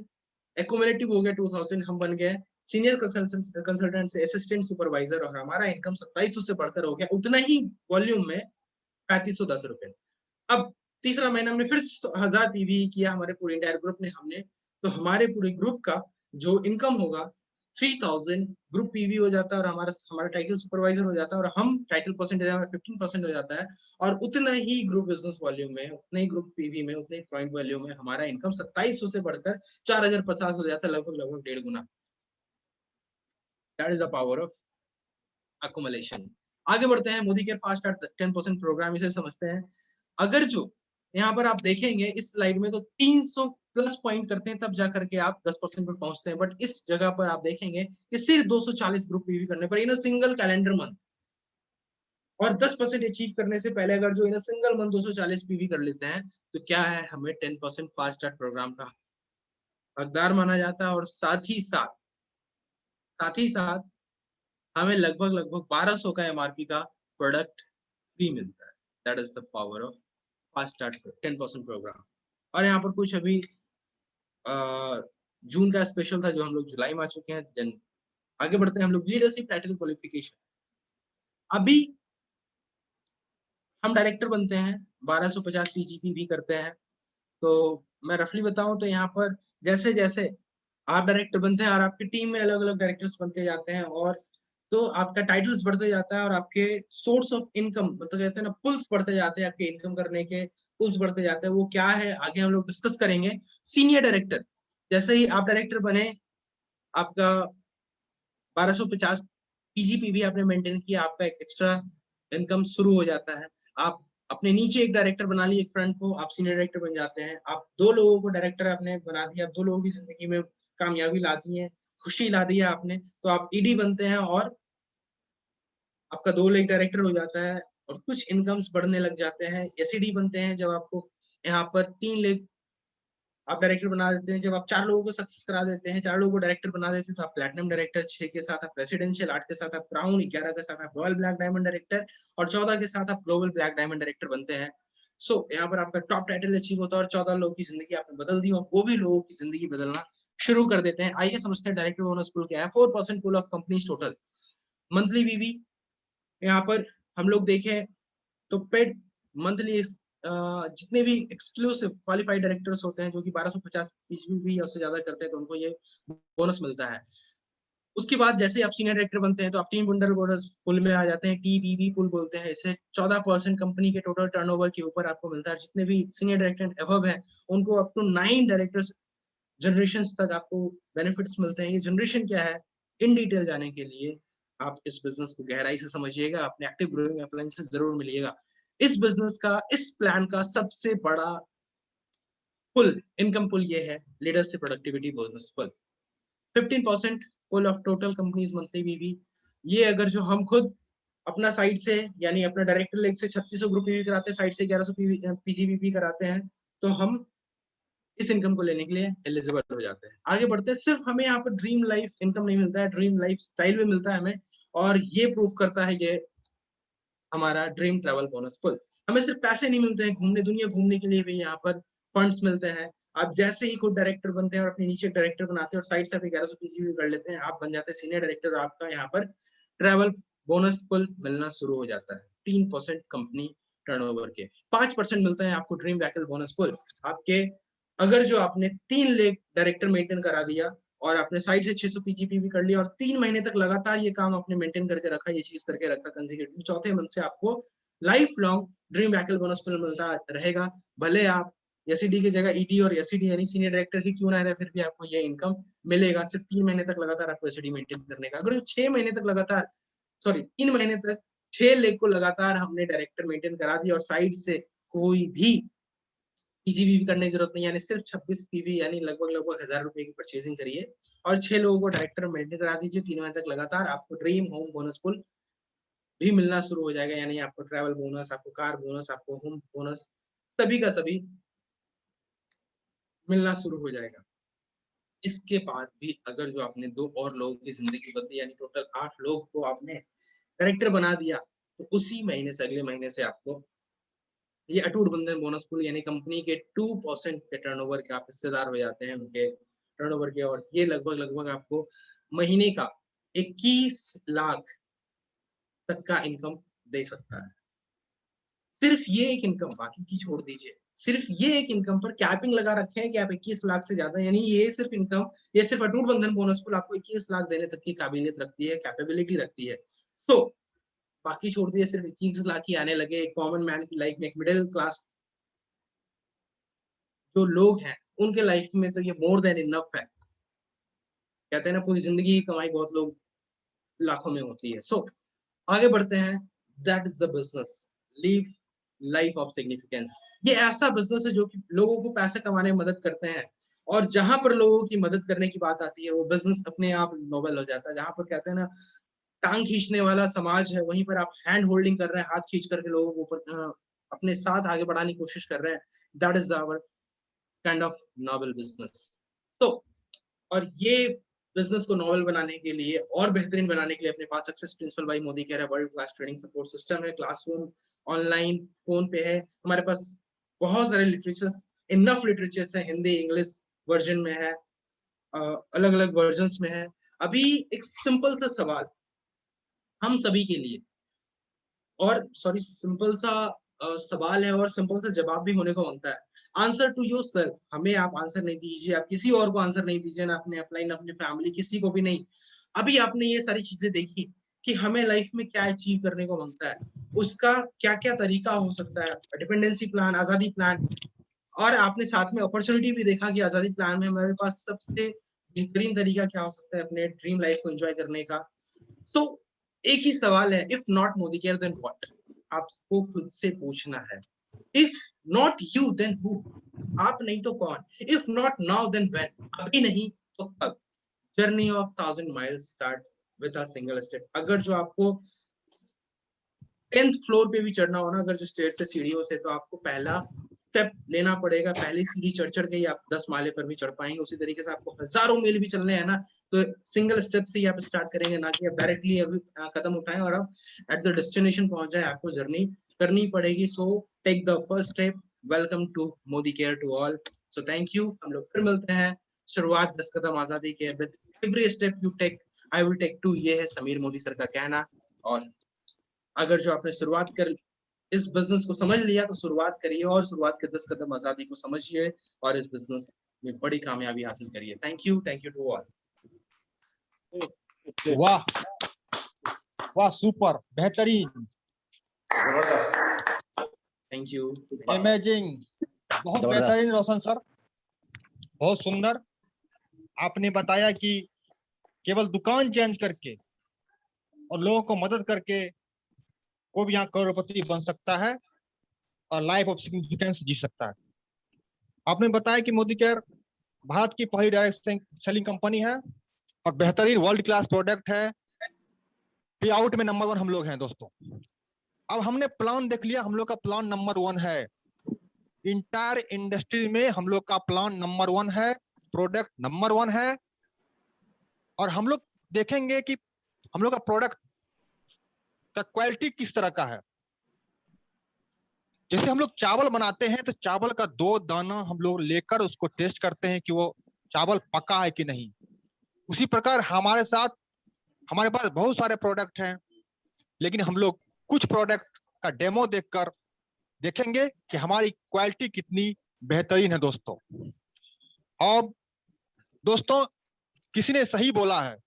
एक्युमुलेटिव हो गया 2000, हम बन गए सीनियर कंसल्टेंट से असिस्टेंट सुपरवाइजर और हमारा इनकम 2700 से बढ़कर हो गया उतना ही वॉल्यूम में 3510 रुपए। अब तीसरा महीना हमने फिर 1000 पीवी किया हमारे पूरे इंटायर ग्रुप ने, हमने तो हमारे पूरे ग्रुप का जो इनकम होगा 3000 ग्रुप पीवी हो जाता है और हमारा हमारा टाइटल सुपरवाइजर हो जाता है और हम टाइटल परसेंटेज हमारा 15% हो जाता है। और उतना ही ग्रुप बिजनेस वॉल्यूम में, उतने ही ग्रुप पीवी में, उतने ही पॉइंट वॉल्यूम में हमारा इनकम 2700 से बढ़कर 4050 हो जाता है, लगभग 1.5 गुना। That is the power of accumulation. आगे बढ़ते हैं, मोदी के फास्ट 10% प्रोग्राम, इसे समझते हैं। अगर जो यहाँ पर आप देखेंगे इस स्लाइड में तो 300 प्लस पॉइंट करते हैं तब जाकर के आप 10% पर पहुंचते हैं, बट इस जगह पर आप देखेंगे कि सिर्फ 240 ग्रुप पीवी करने पर इन सिंगल कैलेंडर मंथ, और 10% अचीव करने से पहले अगर जो इन सिंगल मंथ 240 पीवी कर लेते हैं तो क्या है, हमें 10% फास्ट स्टार्ट प्रोग्राम का हकदार माना जाता है, और साथ ही साथ हमें लगभग 1200 का एमआरपी का प्रोडक्ट फ्री मिलता है। That is the power of fast start 10% program. और यहाँ पर कुछ अभी जून का स्पेशल था जो हम लोग जुलाई में आ चुके हैं। आगे बढ़ते हैं हम लोग लीडरशिप टाइटल क्वालिफिकेशन। अभी हम डायरेक्टर बनते हैं, 1250 पीजीपी भी करते हैं। तो मैं रफली बताऊं तो यहाँ पर जैसे जैसे आप डायरेक्टर बनते हैं और आपकी टीम में अलग अलग डायरेक्टर्स बनते जाते हैं, और तो आपका टाइटल्स बढ़ते जाता है और आपके सोर्स ऑफ इनकम मतलब कहते हैं ना पुल्स बढ़ते जाते हैं, आपके इनकम करने के पुल्स बढ़ते जाते हैं। वो क्या है आगे हम लोग डिस्कस करेंगे। सीनियर डायरेक्टर, जैसे ही आप डायरेक्टर बने, आपका 1250 पीजीपी भी आपने मेंटेन किया, आपका एक एक्स्ट्रा इनकम शुरू हो जाता है। आप अपने नीचे एक डायरेक्टर बना लिए, एक फ्रंट को, आप सीनियर डायरेक्टर बन जाते हैं। आप 2 लोगों को डायरेक्टर आपने बना दिया, आप 2 लोगों की जिंदगी में कामयाबी ला दी है, खुशी ला दी है आपने, तो आप ईडी बनते हैं और आपका 2 लेग डायरेक्टर हो जाता है और कुछ इनकम्स बढ़ने लग जाते हैं। एसईडी बनते हैं जब आपको यहाँ पर 3 लेग आप डायरेक्टर बना देते हैं। जब आप 4 लोगों को सक्सेस करा देते हैं, 4 लोगों को डायरेक्टर बना देते हैं, तो आप प्लैटिनम डायरेक्टर, 6 के साथ आप प्रेसिडेंशियल, 8 के साथ आप क्राउन, 11 के साथ आप रॉयल ब्लैक डायमंड डायरेक्टर और 14 के साथ आप ग्लोबल ब्लैक डायमंड डायरेक्टर बनते हैं। सो यहाँ पर आपका टॉप टाइटल अचीव होता है और 14 लोगों की जिंदगी आपने बदल दी, और वो भी लोगों की जिंदगी बदलना शुरू कर देते हैं। आइए समझते हैं डायरेक्टर बोनस पूल क्या है। 4% pool of companies total monthly BV. यहाँ पर हम लोग देखें तो पेड मंथली जितने भी एक्सक्लूसिव क्वालिफाइड डायरेक्टर्स होते हैं जो कि 1250 पीसीबी उससे ज्यादा करते हैं, तो उनको ये बोनस मिलता है। उसके बाद जैसे आप सीनियर डायरेक्टर बनते हैं तो आप टीम वंडर बोनस पुल में आ जाते हैं, टीबीबी पुल बोलते हैं इसे। 14% कंपनी के टोटल टर्नओवर के ऊपर आपको मिलता है। जितने भी सीनियर डायरेक्टर अबव है उनको अप टू 9 डायरेक्टर्स जनरेशन तक आपको बेनिफिट्स मिलते हैं। ये जनरेशन क्या है, इन डिटेल जाने के लिए आप इस बिजनेस को गहराई से समझिएगा, अपने एक्टिव ग्रोइंग अपलाइन से जरूर मिलिएगा। इस बिजनेस का, इस प्लान का सबसे बड़ा पुल, इनकम पुल ये है, leadership productivity bonus pool. 15% pool of total companies monthly BV. ये अगर जो हम खुद अपना साइड से यानी अपना डायरेक्टर लेग से 3600 ग्रुप पीवी कराते हैं, साइड से 1100 पीजीबीपी कराते हैं, तो हम इस इनकम को लेने के लिए एलिजिबल हो जाते हैं। आगे बढ़ते हैं। सिर्फ हमें यहाँ पर ड्रीम लाइफ इनकम नहीं मिलता है, ड्रीम लाइफ स्टाइल भी मिलता है हमें, और ये प्रूव करता है ये हमारा ड्रीम ट्रैवल बोनस पुल। हमें सिर्फ पैसे नहीं मिलते हैं, घूमने दुनिया घूमने के लिए भी यहाँ पर फंड्स मिलते हैं। आप जैसे ही खुद डायरेक्टर बनते हैं और अपने नीचे डायरेक्टर बनाते हैं और साइड से आप 1100 पीजीबी कर लेते हैं, आप बन जाते हैं सीनियर डायरेक्टर, और आपका यहाँ पर ट्रैवल बोनस पुल मिलना शुरू हो जाता है। 3% कंपनी टर्नओवर के 5% मिलता है आपको ड्रीम वैकल बोनस पुल। आपके अगर जो आपने 3 लेग डायरेक्टर मेंटेन करा दिया और आपने साइड से 600 पीजीपी भी कर लिया और 3 महीने तक लगातार ये काम आपने मेंटेन करके रखा, ये चीज करके रखा कंसेक्यूटिव, चौथे मंथ से आपको लाइफ लॉन्ग ड्रीम वैकल बोनस पुल मिलता रहेगा। भले आप एसईडी की जगह ईडी और एसईडी यानी सीनियर डायरेक्टर ही क्यों ना रहे, फिर भी आपको ये इनकम मिलेगा। सिर्फ 3 महीने तक लगातार आपको एसईडी मेंटेन करने का। अगर 6 महीने तक लगातार, सॉरी 3 महीने तक 6 लेग को लगातार हमने डायरेक्टर मेंटेन करा दिया और साइड से कोई भी पीजीबी करने की जरूरत नहीं, यानी सिर्फ 26 पीवी यानी लगभग 1000 रुपए की परचेसिंग करिए और 6 लोगों को डायरेक्टर मेंटेन करा दीजिए 3 महीने तक लगातार, आपको ड्रीम होम बोनस पुल भी मिलना शुरू हो जाएगा। यानी आपको ट्रैवल बोनस, आपको कार बोनस, आपको होम बोनस, सभी का सभी मिलना शुरू हो जाएगा। इसके बाद भी अगर जो आपने 2 और लोगों की जिंदगी बदली, यानी टोटल 8 लोग को आपने डायरेक्टर बना दिया, तो उसी महीने से अगले महीने से आपको ये अटूट बंधन बोनस पुल यानी कंपनी के 2% के टर्नओवर के आप हिस्सेदार हो जाते हैं उनके टर्नओवर के, और ये लगभग आपको महीने का 21 लाख तक का इनकम दे सकता है। सिर्फ ये एक इनकम, बाकी की छोड़ दीजिए, सिर्फ ये एक इनकम पर कैपिंग लगा रखे हैं कि आप 21 लाख से ज्यादा, यानी ये सिर्फ इनकम, ये सिर्फ अटूट बंधन बोनस पुल आपको 21 लाख देने तक की काबिलियत रखती है, कैपेबिलिटी रखती है। तो बाकी छोड़ दिए, सिर्फ 21 लाख ही आने लगे एक कॉमन मैन की लाइफ में, एक मिडिल क्लास जो लोग हैं उनके लाइफ में, तो ये मोर देन इनफ है। कहते हैं ना पूरी जिंदगी की कमाई बहुत लोग लाखों में होती है। सो आगे बढ़ते हैं। That is the business, leave life of significance. ये ऐसा बिजनेस है जो कि लोगों को पैसा कमाने में मदद करते हैं, और जहां पर लोगों की मदद करने की बात आती है वो बिजनेस अपने आप नोबल हो जाता है। जहां पर कहते हैं ना टांग खींचने वाला समाज है, वहीं पर आप हैंड होल्डिंग कर रहे हैं, हाथ खींच करके लोगों को ऊपर अपने साथ आगे बढ़ाने की कोशिश कर रहे हैं। That is our kind of noble business. तो और ये बिजनेस को नोबल बनाने के लिए और बेहतरीन बनाने के लिए अपने पास success principle by Modicare है, world class training support system है, क्लासरूम ऑनलाइन फोन पे है, हमारे पास बहुत सारे लिटरेचर्स, इनफ लिटरेचर्स है, हिंदी इंग्लिश वर्जन में है, अलग अलग वर्जन्स में है। अभी एक सिंपल सा सवाल हम सभी के लिए, और सॉरी सिंपल सा सवाल है और सिंपल सा जवाब भी होने को मांगता है। Answer to yourself. हमें आप आंसर नहीं दीजिए, आप किसी और को आंसर नहीं दीजिए, ना अपने अपलाइन, अपने फैमिली, किसी को भी नहीं। अभी आपने ये सारी चीजें देखी कि हमें लाइफ में क्या अचीव करने को मांगता है, उसका क्या क्या तरीका हो सकता है, डिपेंडेंसी प्लान, आजादी प्लान, और आपने साथ में अपॉर्चुनिटी भी देखा कि आजादी प्लान में हमारे पास सबसे बेहतरीन तरीका क्या हो सकता है अपने ड्रीम लाइफ को एंजॉय करने का। सो एक ही सवाल है, if not Modi Care then what, आपको खुद से पूछना है। If not you then who, आप नहीं तो कौन, if not now then when, अभी नहीं तो कब। Journey of 1000 miles start with a single step. अगर जो आपको 10th फ्लोर पे भी चढ़ना हो ना, अगर जो स्टेयर से सीढ़ियों से, तो आपको पहला स्टेप लेना पड़ेगा। पहली सीढ़ी चढ़ चढ़ के ही आप 10 माले पर भी चढ़ पाएंगे। उसी तरीके से आपको हजारों मील भी चलने हैं ना, तो सिंगल स्टेप से ही आप स्टार्ट करेंगे, ना कि आप डायरेक्टली अभी कदम उठाएं और आप एट द डेस्टिनेशन पहुंच जाए। आपको जर्नी करनी पड़ेगी। So take the first step. Welcome to Modi Care to all. So thank you. हम लोग फिर मिलते हैं। शुरुआत 10 कदम आजादी के, with every step you take I will take two, ये है समीर मोदी सर का कहना। और अगर जो आपने शुरुआत कर इस बिजनेस को समझ लिया तो शुरुआत करिए, और शुरुआत के 10 कदम आजादी को समझिए और इस बिजनेस में बड़ी कामयाबी हासिल करिए। Thank you to all. वाह वाह, सुपर, बेहतरीन, थैंक यू। अमेजिंग, बहुत बेहतरीन रोशन सर, बहुत सुंदर। आपने बताया कि केवल दुकान चेंज करके और लोगों को मदद करके कोई भी यहाँ करोड़पति बन सकता है और लाइफ ऑफ सिग्निफिकेंस जी सकता है। आपने बताया कि मोदी केयर भारत की पहली डायरेक्ट सेलिंग कंपनी है और बेहतरीन वर्ल्ड क्लास प्रोडक्ट है। पे आउट में नंबर 1 हम लोग हैं दोस्तों। अब हमने प्लान देख लिया, हम लोग का प्लान नंबर 1 है, इंटायर इंडस्ट्री में हम लोग का प्लान नंबर 1 है, प्रोडक्ट नंबर 1 है। और हम लोग देखेंगे कि हम लोग का प्रोडक्ट का क्वालिटी किस तरह का है। जैसे हम लोग चावल बनाते हैं तो चावल का 2 दाना हम लोग लेकर उसको टेस्ट करते हैं कि वो चावल पका है कि नहीं। उसी प्रकार हमारे पास बहुत सारे प्रोडक्ट हैं, लेकिन हम लोग कुछ प्रोडक्ट का डेमो देखकर देखेंगे कि हमारी क्वालिटी कितनी बेहतरीन है दोस्तों। और दोस्तों, किसी ने सही बोला है,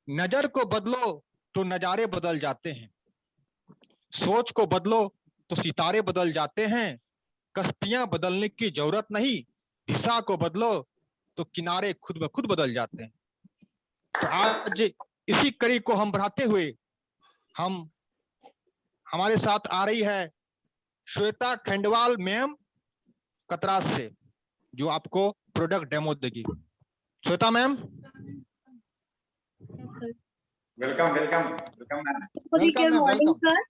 नजर को बदलो तो नजारे बदल जाते हैं, सोच को बदलो तो सितारे बदल जाते हैं, कश्तियां बदलने की जरूरत नहीं, दिशा को बदलो तो किनारे खुद ब खुद बदल जाते हैं। तो आज इसी कड़ी को हम बढ़ाते हुए हमारे साथ आ रही है श्वेता खंडवाल मैम कतरास से, जो आपको प्रोडक्ट डेमो देगी। Shweta ma'am, welcome Modi care morning sir.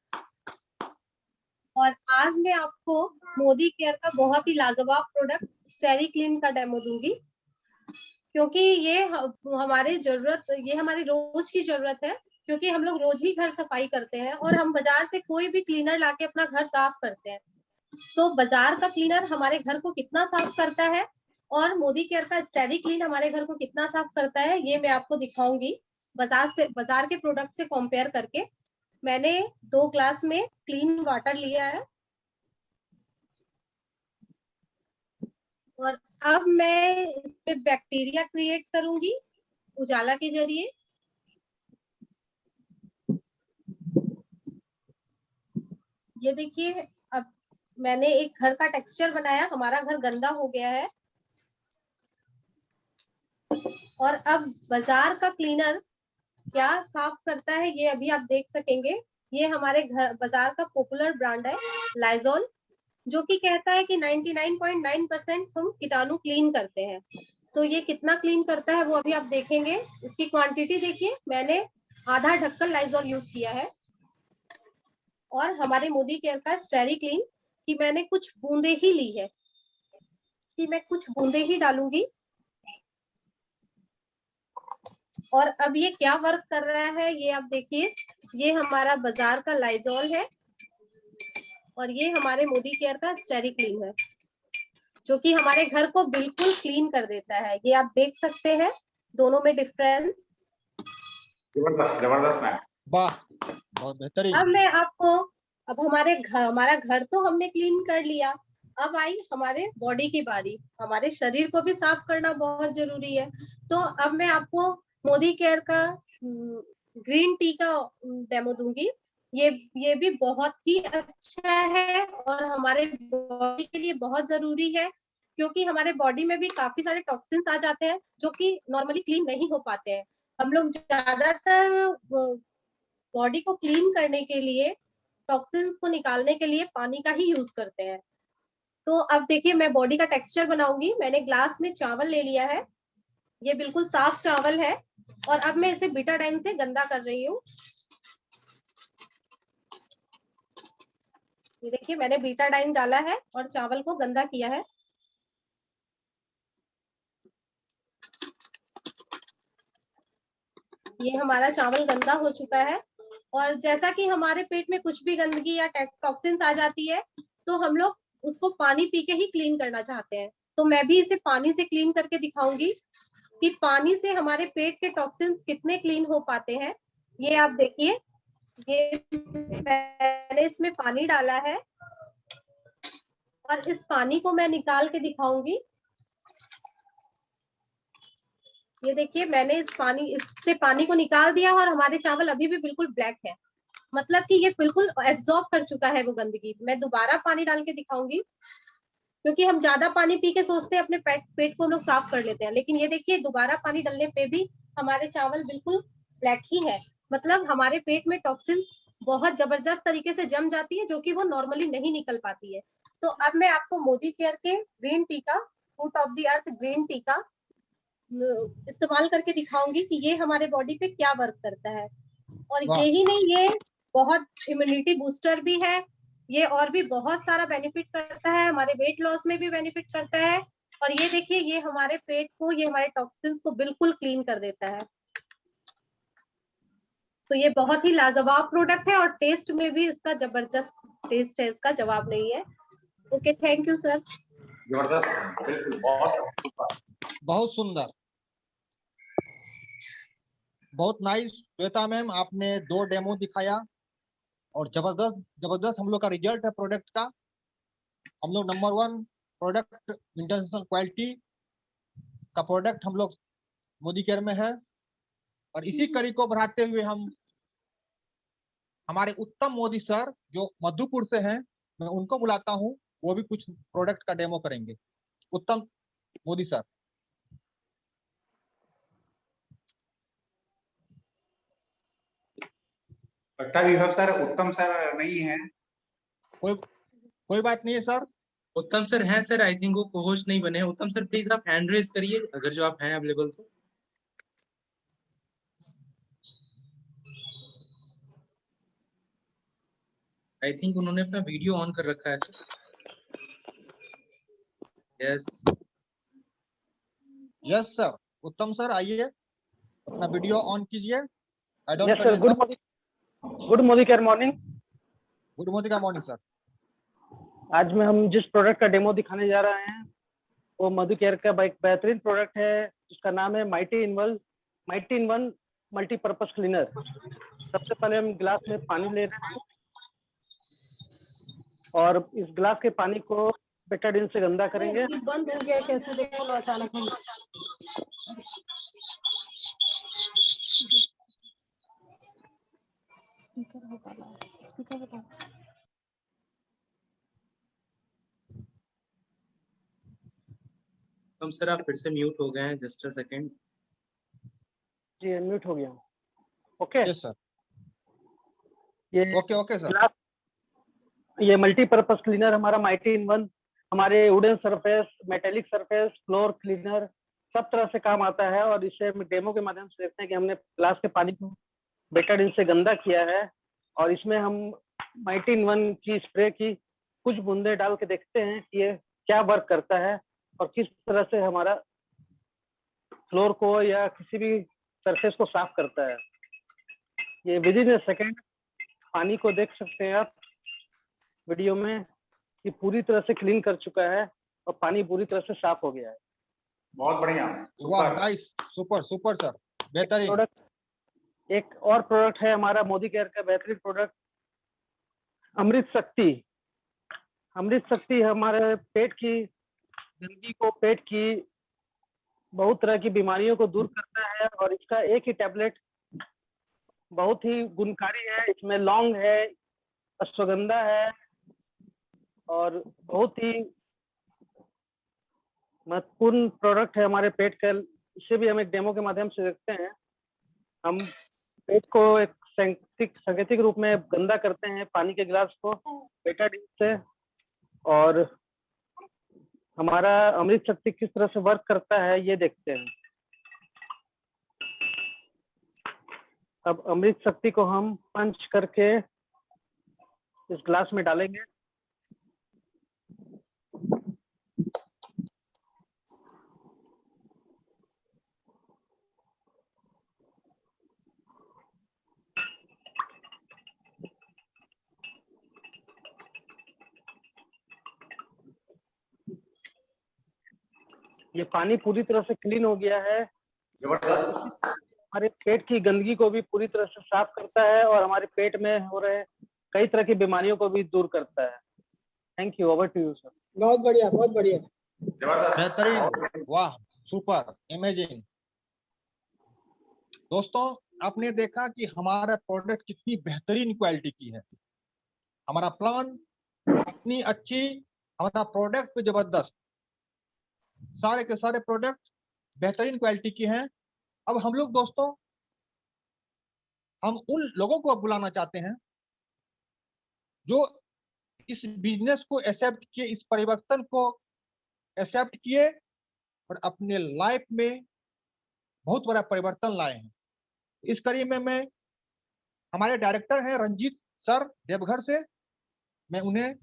और आज मैं आपको मोदी केयर का बहुत ही लाजवाब प्रोडक्ट स्टेरी क्लीन का डेमो दूंगी, क्योंकि ये हमारी रोज की जरूरत है, क्योंकि हम लोग रोज ही घर सफाई करते हैं और हम बाजार से कोई भी क्लीनर लाके अपना घर साफ करते हैं। तो बाजार का क्लीनर हमारे घर को कितना साफ करता है और मोदी केयर का स्टेरी क्लीन हमारे घर को कितना साफ करता है, ये मैं आपको दिखाऊंगी बाजार के प्रोडक्ट से कंपेयर करके। मैंने 2 ग्लास में क्लीन वाटर लिया है और अब मैं इसमें बैक्टीरिया क्रिएट करूंगी उजाला के जरिए। ये देखिए, अब मैंने एक घर का टेक्सचर बनाया, हमारा घर गंदा हो गया है। और अब बाजार का क्लीनर क्या साफ करता है ये अभी आप देख सकेंगे। ये हमारे घर बाजार का पॉपुलर ब्रांड है लाइजॉल, जो कि कहता है कि 99.9% हम कीटाणु क्लीन करते हैं। तो ये कितना क्लीन करता है वो अभी आप देखेंगे। इसकी क्वांटिटी देखिए, मैंने आधा ढक्कन लाइजॉल यूज किया है। और हमारे मोदी केयर का स्टेरी क्लीन कि मैंने कुछ बूंदे ही ली है, कि मैं कुछ बूंदे ही डालूंगी। और अब ये क्या वर्क कर रहा है ये आप देखिए, ये हमारा बाजार का लाइजॉल है और ये हमारे मोदी केयर का स्टेरी क्लीन है, जो कि हमारे घर को बिल्कुल क्लीन कर देता है। ये आप देख सकते हैं दोनों में डिफरेंस। जबरदस्त जबरदस्त मैम। वाह, बहुत बेहतरीन। अब मैं आपको, अब हमारा घर तो हमने क्लीन कर लिया, अब आई हमारे बॉडी की बारी। हमारे शरीर को भी साफ करना बहुत जरूरी है। तो अब मैं आपको मोदी केयर का ग्रीन टी का डेमो दूंगी। ये भी बहुत ही अच्छा है और हमारे बॉडी के लिए बहुत जरूरी है, क्योंकि हमारे बॉडी में भी काफी सारे टॉक्सिन्स आ जाते हैं जो कि नॉर्मली क्लीन नहीं हो पाते हैं। हम लोग ज्यादातर बॉडी को क्लीन करने के लिए, टॉक्सिन्स को निकालने के लिए पानी का ही यूज करते हैं। तो अब देखिए मैं बॉडी का टेक्सचर बनाऊंगी। मैंने ग्लास में चावल ले लिया है, ये बिल्कुल साफ चावल है और अब मैं इसे बीटाडाइन से गंदा कर रही हूँ। ये देखिए मैंने बीटाडाइन डाला है और चावल को गंदा किया है। ये हमारा चावल गंदा हो चुका है। और जैसा कि हमारे पेट में कुछ भी गंदगी या टॉक्सिन्स आ जाती है तो हम लोग उसको पानी पी के ही क्लीन करना चाहते हैं। तो मैं भी इसे पानी से क्लीन करके दिखाऊंगी कि पानी से हमारे पेट के टॉक्सिन्स कितने क्लीन हो पाते हैं। ये आप देखिए, ये मैंने इसमें पानी डाला है और इस पानी को मैं निकाल के दिखाऊंगी। ये देखिए मैंने इससे पानी को निकाल दिया और हमारे चावल अभी भी बिल्कुल ब्लैक है, मतलब कि ये बिल्कुल एब्जॉर्ब कर चुका है वो गंदगी। मैं दोबारा पानी डाल के दिखाऊंगी, क्योंकि हम ज्यादा पानी पी के सोचते हैं अपने पेट को हम लोग साफ कर लेते हैं, लेकिन ये देखिए दोबारा पानी डालने पे भी हमारे चावल बिल्कुल ब्लैक ही है। मतलब हमारे पेट में टॉक्सिन्स बहुत जबरदस्त तरीके से जम जाती है, जो कि वो नॉर्मली नहीं निकल पाती है। तो अब मैं आपको मोदी केयर के ग्रीन टी का, root of the earth green tea का इस्तेमाल करके दिखाऊंगी कि ये हमारे बॉडी पे क्या वर्क करता है। और वाह। यही नहीं, ये बहुत इम्यूनिटी बूस्टर भी है। ये और भी बहुत सारा बेनिफिट करता है, हमारे वेट लॉस में भी बेनिफिट करता है। और ये देखिए ये हमारे पेट को, ये हमारे टॉक्सिन्स को बिल्कुल क्लीन कर देता है। तो ये बहुत ही लाजवाब प्रोडक्ट है और टेस्ट में भी इसका जबरदस्त टेस्ट है, इसका जवाब नहीं है। Okay, thank you sir. जबरदस्त, बिल्कुल बहुत बहुत सुंदर, बहुत नाइस श्वेता मैम, आपने 2 डेमो दिखाया और जबरदस्त जबरदस्त हम लोग का रिजल्ट है प्रोडक्ट का। हम लोग नंबर 1 प्रोडक्ट इंटरनेशनल क्वालिटी का प्रोडक्ट हम लोग मोदी केयर में है। और इसी कड़ी को बढ़ाते हुए हम हमारे उत्तम मोदी सर जो मधुपुर से हैं, मैं उनको बुलाता हूं, वो भी कुछ प्रोडक्ट का डेमो करेंगे। उत्तम मोदी सर। लगता है विभव सर उत्तम सर नहीं है। कोई बात नहीं है सर। उत्तम सर हैं सर, आई थिंक वो को-होस्ट नहीं बने हैं। उत्तम सर प्लीज आप हैंड रेज करिए अगर जो आप हैं अवेलेबल तो। आई थिंक उन्होंने अपना वीडियो ऑन कर रखा है सर। यस यस सर, उत्तम सर आइए, अपना वीडियो ऑन कीजिए। I don't yes sir, good Modi care morning. Good morning, morning sir. आज में हम जिस प्रोडक्ट का डेमो दिखाने जा रहे हैं वो मोदी केयर का एक बेहतरीन प्रोडक्ट है, जिसका नाम है mighty in one multipurpose cleaner. सबसे पहले हम गिलास में पानी ले रहे हैं और इस गिलास के पानी को बेटाडीन से गंदा करेंगे। बंद हो गया कैसे, देखो अचानक में। स्पीकर हटा। उत्तम सर आप फिर से म्यूट हो गए हैं, जस्ट अ सेकंड। जी म्यूट हो गया। Okay yes sir. ये ओके सर। ग्लास, ये मल्टीपर्पज क्लीनर हमारा माइटी इन वन हमारे wooden surface, metallic surface, floor cleaner सब तरह से काम आता है। और इसे हम डेमो के माध्यम से देखते हैं कि हमने ग्लास के पानी को बेटाडीन से गंदा किया है और इसमें हम माइटी इन वन की स्प्रे की कुछ बूंदे डाल के देखते हैं कि ये क्या वर्क करता है और किस तरह से हमारा फ्लोर को या किसी भी सरफेस को साफ करता है। ये विद इन ए सेकेंड पानी को देख सकते हैं आप वीडियो में कि पूरी तरह से क्लीन कर चुका है और पानी पूरी तरह से साफ हो गया है। बहुत बढ़िया, वाह, सुपर। नाइस, सुपर सर, बेहतरीन। प्रोडक्ट एक और प्रोडक्ट है हमारा मोदी केयर का बेहतरीन प्रोडक्ट अमृत शक्ति। अमृत शक्ति हमारे पेट की गंदगी को, पेट की बहुत तरह की बीमारियों को दूर करता है और इसका एक ही टैबलेट बहुत ही गुणकारी है। इसमें लौंग है, अश्वगंधा है और बहुत ही महत्वपूर्ण प्रोडक्ट है हमारे पेट का। इसे भी हम एक डेमो के माध्यम से देखते हैं। हम पेट को एक सांकेतिक रूप में गंदा करते हैं पानी के गिलास को बेटाडीन से, और हमारा अमृत शक्ति किस तरह से वर्क करता है ये देखते हैं। अब अमृत शक्ति को हम पंच करके इस ग्लास में डालेंगे। ये पानी पूरी तरह से क्लीन हो गया है, जबरदस्त। हमारे पेट की गंदगी को भी पूरी तरह से साफ करता है और हमारे पेट में हो रहे कई तरह की बीमारियों को भी दूर करता है। Thank you, over to you sir. बहुत बढ़िया, बहुत बढ़िया। जबरदस्त, बेहतरीन, वाह, सुपर, इमेजिंग। दोस्तों, आपने देखा कि हमारा प्रोडक्ट कितनी बेहतरीन क्वालिटी की है, हमारा प्लान इतनी अच्छी, हमारा प्रोडक्ट भी जबरदस्त, सारे के सारे प्रोडक्ट बेहतरीन क्वालिटी की हैं। अब हम लोग दोस्तों, हम उन लोगों को बुलाना चाहते हैं जो इस बिजनेस को एक्सेप्ट किए, इस परिवर्तन को एक्सेप्ट किए और अपने लाइफ में बहुत बड़ा परिवर्तन लाए हैं। इस कड़ी में मैं, हमारे डायरेक्टर हैं रंजीत सर देवघर से, मैं उन्हें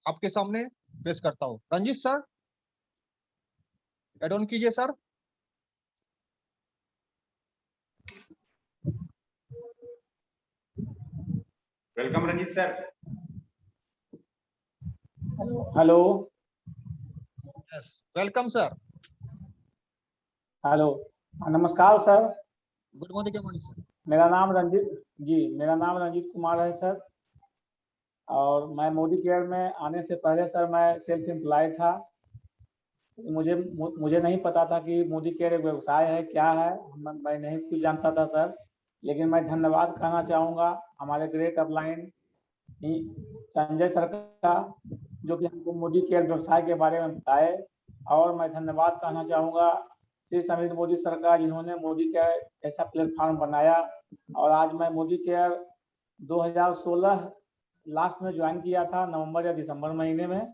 आपके सामने पेश करता हूँ। रंजीत सर, एड ऑन कीजिए sir. Welcome Ranjeet sir. Hello. Welcome sir. Hello, नमस्कार सर। Good morning sir. मेरा नाम रंजीत कुमार है सर, और मैं मोदी केयर में आने से पहले सर मैं सेल्फ एम्प्लॉय था। मुझे नहीं पता था कि मोदी केयर एक व्यवसाय है, क्या है, मैं नहीं कुछ जानता था सर। लेकिन मैं धन्यवाद कहना चाहूँगा हमारे ग्रेट अपलाइन संजय सर का, जो कि हमको मोदी केयर व्यवसाय के बारे में बताए। और मैं धन्यवाद कहना चाहूँगा श्री समीर मोदी सर का, जिन्होंने मोदी केयर ऐसा प्लेटफॉर्म बनाया। और आज मैं मोदी केयर 2016 लास्ट में ज्वाइन किया था, नवंबर या दिसंबर महीने में,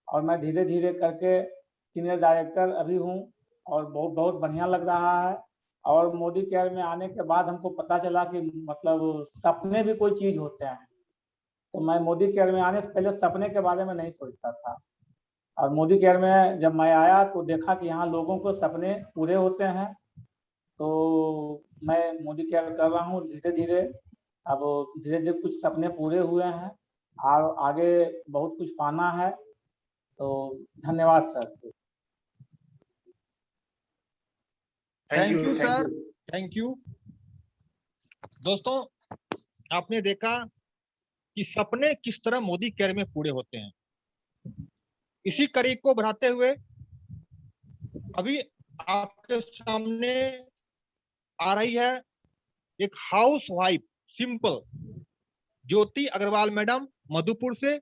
और मैं धीरे धीरे करके सीनियर डायरेक्टर अभी हूँ और बहुत बढ़िया लग रहा है। और मोदी केयर में आने के बाद हमको पता चला कि मतलब सपने भी कोई चीज़ होते हैं। तो मैं मोदी केयर में आने से पहले सपने के बारे में नहीं सोचता था, और मोदी केयर में जब मैं आया तो देखा कि यहाँ लोगों को सपने पूरे होते हैं। तो मैं मोदी केयर कर रहा हूँ धीरे धीरे। अब धीरे धीरे कुछ सपने पूरे हुए हैं और आगे बहुत कुछ पाना है। तो धन्यवाद sir. Thank you sir, thank you. दोस्तों, आपने देखा कि सपने किस तरह मोदी केयर में पूरे होते हैं। इसी कड़ी को बढ़ाते हुए अभी आपके सामने आ रही है एक housewife, simple, Jyoti Agarwal madam Madhupur से,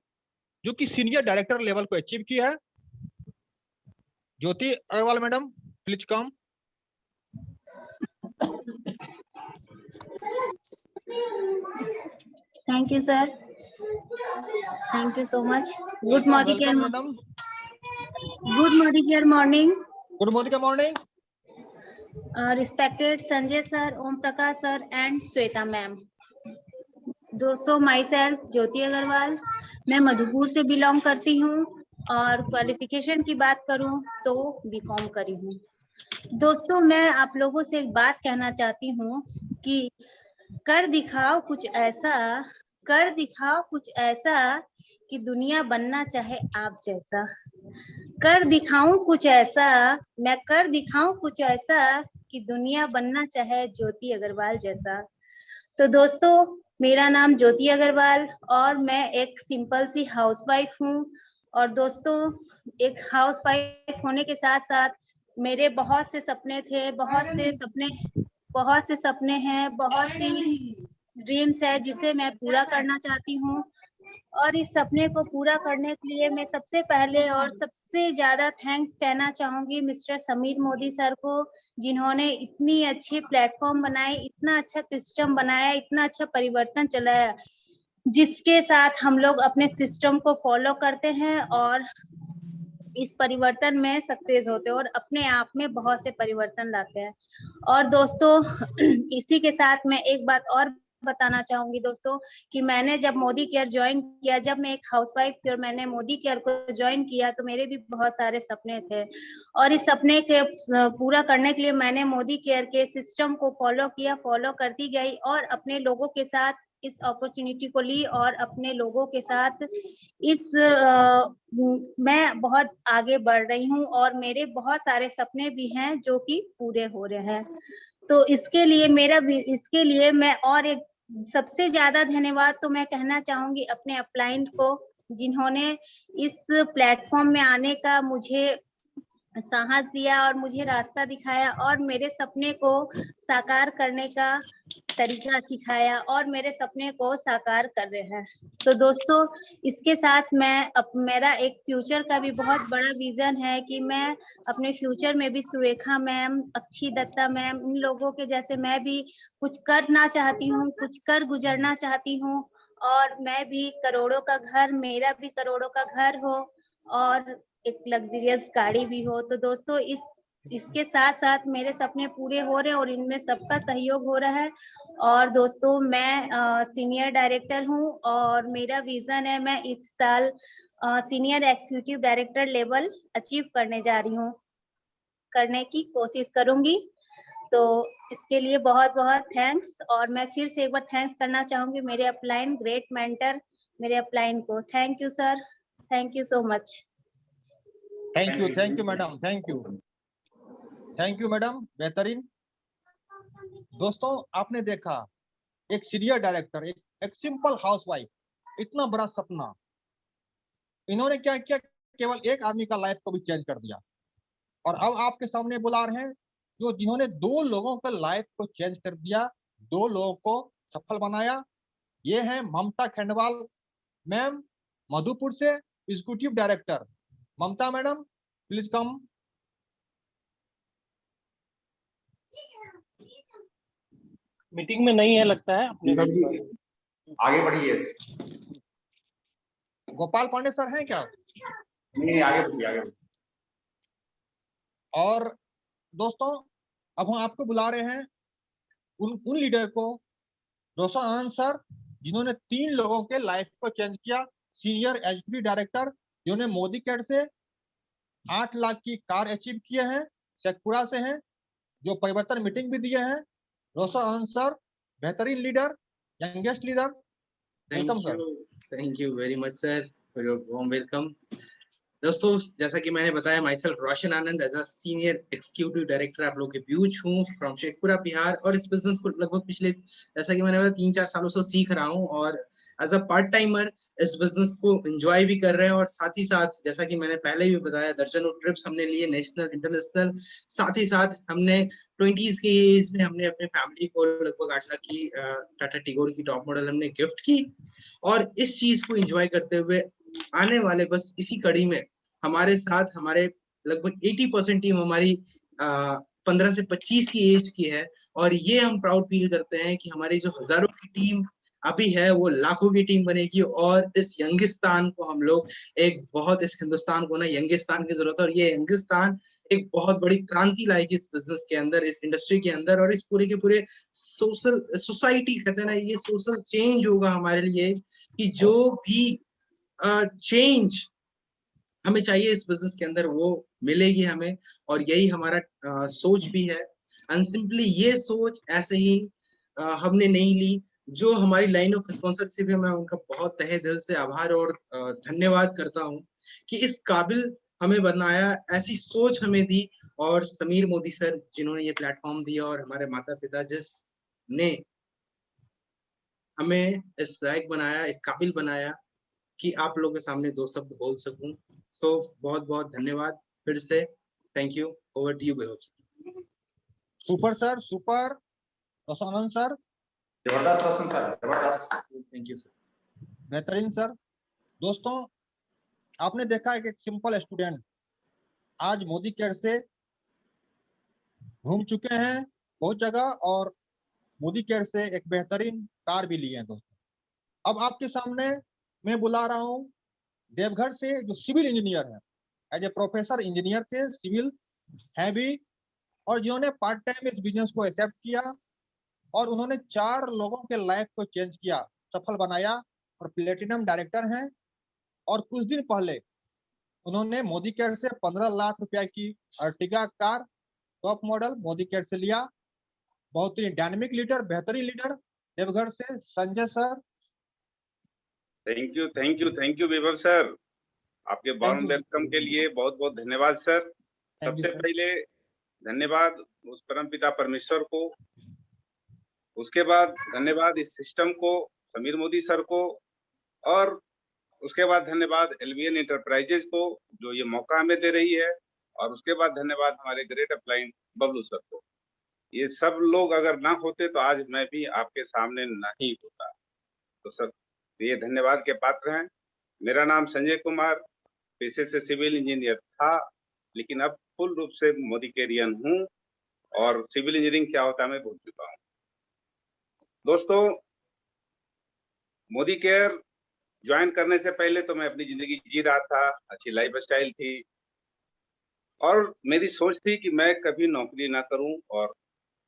जो कि सीनियर डायरेक्टर लेवल को अचीव की है। Jyoti Agarwal madam, please come. Thank you, sir. Thank you so much. Good morning, welcome madam. good morning, morning. Good morning के morning. Respected Sanjay sir, Om Prakash sir, and Sweta ma'am. दोस्तों, माई सेल्फ ज्योति अग्रवाल, मैं मधुपुर से बिलोंग करती हूँ और क्वालिफिकेशन की बात करूँ तो बीकॉम करी हूँ। दोस्तों, मैं आप लोगों से एक बात कहना चाहती हूँ कि कर दिखाओ कुछ ऐसा कि दुनिया बनना चाहे आप जैसा। कर दिखाऊं कुछ ऐसा, मैं कर दिखाऊं कुछ ऐसा कि दुनिया बनना चाहे ज्योति अग्रवाल जैसा। तो दोस्तों, मेरा नाम ज्योति अग्रवाल और मैं एक सिंपल सी हाउसवाइफ हूँ। और दोस्तों, एक हाउसवाइफ होने के साथ साथ मेरे बहुत से सपने थे, बहुत से सपने हैं, बहुत सी ड्रीम्स है जिसे मैं पूरा करना चाहती हूँ। और इस सपने को पूरा करने के लिए मैं सबसे पहले और सबसे ज्यादा थैंक्स कहना चाहूंगी मिस्टर समीर मोदी सर को, जिन्होंने इतनी अच्छी प्लेटफॉर्म बनाई, इतना अच्छा सिस्टम बनाया, इतना अच्छा परिवर्तन चलाया, जिसके साथ हम लोग अपने सिस्टम को फॉलो करते हैं और इस परिवर्तन में सक्सेस होते हैं और अपने आप में बहुत से परिवर्तन लाते हैं। और दोस्तों, इसी के साथ मैं एक बात और बताना चाहूंगी दोस्तों कि मैंने जब मोदी केयर ज्वाइन किया, जब मैं एक हाउसवाइफ थी और मैंने मोदी केयर को ज्वाइन किया, तो मेरे भी बहुत सारे सपने थे और इस सपने के पूरा करने के लिए मैंने मोदी केयर के सिस्टम को फॉलो करती गई और अपने लोगों के साथ इस अपॉर्चुनिटी को ली और अपने लोगों के साथ मैं बहुत आगे बढ़ रही हूँ और मेरे बहुत सारे सपने भी हैं जो कि पूरे हो रहे हैं। तो इसके लिए मैं और एक सबसे ज्यादा धन्यवाद तो मैं कहना चाहूंगी अपने अपलाइंट को, जिन्होंने इस प्लेटफॉर्म में आने का मुझे साहस दिया और मुझे रास्ता दिखाया और मेरे सपने को साकार करने का तरीका सिखाया और मेरे सपने को साकार कर रहे हैं। तो दोस्तों, इसके साथ मेरा एक फ्यूचर का भी बहुत बड़ा विजन है कि मैं अपने फ्यूचर में भी सुरेखा मैम, अक्षी दत्ता मैम, इन लोगों के जैसे मैं भी कुछ करना चाहती हूँ, कुछ कर गुजरना चाहती हूँ और मैं भी मेरा भी करोड़ों का घर हो और एक लग्जरियस गाड़ी भी हो। तो दोस्तों, इसके साथ साथ मेरे सपने पूरे हो रहे हैं और इनमें सबका सहयोग हो रहा है। और दोस्तों, मैं सीनियर डायरेक्टर हूं और मेरा विजन है मैं इस साल senior executive director level achieve करने जा रही हूं, करने की कोशिश करूंगी। तो इसके लिए बहुत बहुत थैंक्स और मैं फिर से एक बार थैंक्स करना चाहूंगी मेरे अपलाइन ग्रेट मेंटर, मेरे अपलाइन को। Thank you sir, thank you so much. Thank you madam, thank you madam, बेहतरीन। दोस्तों, आपने देखा एक सीनियर डायरेक्टर, एक सिंपल हाउसवाइफ, इतना बड़ा सपना, इन्होंने क्या किया, केवल एक आदमी का लाइफ को भी चेंज कर दिया। और अब आपके सामने बुला रहे हैं जिन्होंने 2 लोगों का लाइफ को चेंज कर दिया, 2 लोगों को सफल बनाया। ये है ममता खंडवाल मैम, मधुपुर से executive director. Mamta madam, please come. Meeting में नहीं है लगता है अपने। आगे बढ़िए। गोपाल पांडे सर हैं क्या? नहीं, आगे बढ़िए। और दोस्तों, अब हम आपको बुला रहे हैं उन लीडर को, रोशन आनंद सर, जिन्होंने 3 लोगों के लाइफ को चेंज किया। सीनियर एग्जीक्यूटिव डायरेक्टर, जिन्होंने मोदी केयर से 8 लाख की कार अचीव किए हैं, शेखपुरा से हैं, जो परिवर्तन मीटिंग भी दिए हैं। रोशन आनंद सर, बेहतरीन leader, youngest leader, welcome sir. Thank you very much sir for your warm welcome. दोस्तों, जैसा कि मैंने बताया, myself Roshan Anand as a senior executive director आप लोगों के बीच हूँ फ्रॉम शेखपुरा बिहार, और इस बिजनेस को लगभग पिछले, जैसा कि मैंने बताया, 3-4 सालों से सीख रहा हूँ और एज अ पार्ट टाइमर इस बिजनेस को एंजॉय भी कर रहे हैं। और साथ ही साथ, जैसा कि मैंने पहले भी बताया, दर्जनों ट्रिप्स हमने लिए, नेशनल इंटरनेशनल। साथ ही साथ हमने 20s के एज में हमने अपने फैमिली को लगभग 8 लाख की टाटा टिगोर की टॉप मॉडल हमने गिफ्ट की। और इस चीज को एंजॉय करते हुए आने वाले बस इसी कड़ी में हमारे साथ हमारे लगभग 80% टीम हमारी 15 से 25 की एज की है। और ये हम प्राउड फील करते हैं कि हमारी जो हजारों की टीम अभी है वो लाखों की टीम बनेगी, और इस यंगिस्तान को हम लोग एक बहुत, इस हिंदुस्तान को ना यंगिस्तान की जरूरत है, और ये यंगिस्तान एक बहुत बड़ी क्रांति लाएगी इस बिजनेस के अंदर, इस इंडस्ट्री के अंदर, और इस पूरे के पूरे सोशल सोसाइटी कहते हैं ना, ये सोशल चेंज होगा हमारे लिए, कि जो भी चेंज हमें चाहिए इस बिजनेस के अंदर वो मिलेगी हमें, और यही हमारा सोच भी है। एंड सिंपली ये सोच ऐसे ही हमने नहीं ली। जो हमारी लाइन ऑफ स्पॉन्सरशिप है, मैं उनका बहुत तहे दिल से आभार और धन्यवाद करता हूँ कि इस काबिल हमें बनाया, ऐसी सोच हमें दी, और समीर मोदी सर जिन्होंने ये प्लेटफॉर्म दिया, और हमारे माता पिता जिसने हमें इस लायक बनाया, इस काबिल बनाया कि आप लोगों के सामने दो शब्द बोल सकूं। सो बहुत बहुत धन्यवाद फिर से। Thank you. Over to you Vaibhav sir. Super sir, super. Roshan sir, जबरदस्त रोशन सर, जबरदस्त। Thank you sir. बेहतरीन सर। दोस्तों, आपने देखा है कि एक सिंपल स्टूडेंट आज मोदी केयर से घूम चुके हैं बहुत जगह, और मोदी केयर से एक बेहतरीन कार भी लिए हैं। दोस्तों, अब आपके सामने मैं बुला रहा हूं देवघर से जो सिविल इंजीनियर है, एज ए प्रोफेसर इंजीनियर थे, सिविल है भी, और जिन्होंने पार्ट टाइम इस बिजनेस को एक्सेप्ट किया, और उन्होंने 4 लोगों के लाइफ को चेंज किया, सफल बनाया, और प्लेटिनम डायरेक्टर हैं। और कुछ दिन पहले उन्होंने मोदी केयर से 15 लाख रुपया की Ertiga car top model Modi care से लिया। बहुत ही डायनेमिक लीडर, बेहतरीन लीडर देवघर से संजय सर। थैंक यू विभव सर। आपके वार्म वेलकम के लिए बहुत बहुत धन्यवाद सर। सबसे पहले धन्यवाद उस परम पिता परमेश्वर को, उसके बाद धन्यवाद इस सिस्टम को, समीर मोदी सर को, और उसके बाद धन्यवाद एलवीएन एंटरप्राइजेज को जो ये मौका हमें दे रही है, और उसके बाद धन्यवाद हमारे ग्रेट अपलाइन बबलू सर को। ये सब लोग अगर ना होते तो आज मैं भी आपके सामने नहीं होता। तो सर ये धन्यवाद के पात्र हैं। मेरा नाम संजय कुमार, पेशे से सिविल इंजीनियर था, लेकिन अब फुल रूप से मोदी केरियन हूँ, और सिविल इंजीनियरिंग क्या होता है मैं भूल चुका हूँ। दोस्तों, मोदी केयर ज्वाइन करने से पहले तो मैं अपनी जिंदगी जी रहा था, अच्छी लाइफ स्टाइल थी, और मेरी सोच थी कि मैं कभी नौकरी ना करूं, और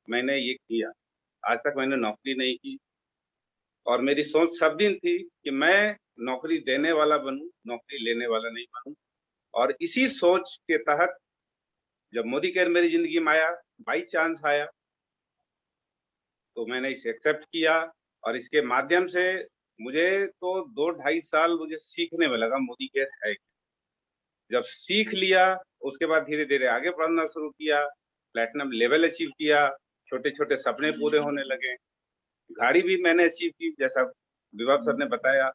मैंने ये किया। आज तक मैंने नौकरी नहीं की, और मेरी सोच सब दिन थी कि मैं नौकरी देने वाला बनूं, नौकरी लेने वाला नहीं बनूं। और इसी सोच के तहत जब मोदी केयर मेरी जिंदगी में आया, बाई चांस आया, तो मैंने इसे एक्सेप्ट किया, और इसके माध्यम से मुझे तो 2-2.5 साल मुझे सीखने में लगा मोदी केयर है। जब सीख लिया उसके बाद धीरे धीरे आगे बढ़ना शुरू किया, प्लैटिनम लेवल अचीव किया, छोटे छोटे सपने पूरे होने लगे। गाड़ी भी मैंने अचीव की, जैसा विभव सर ने बताया।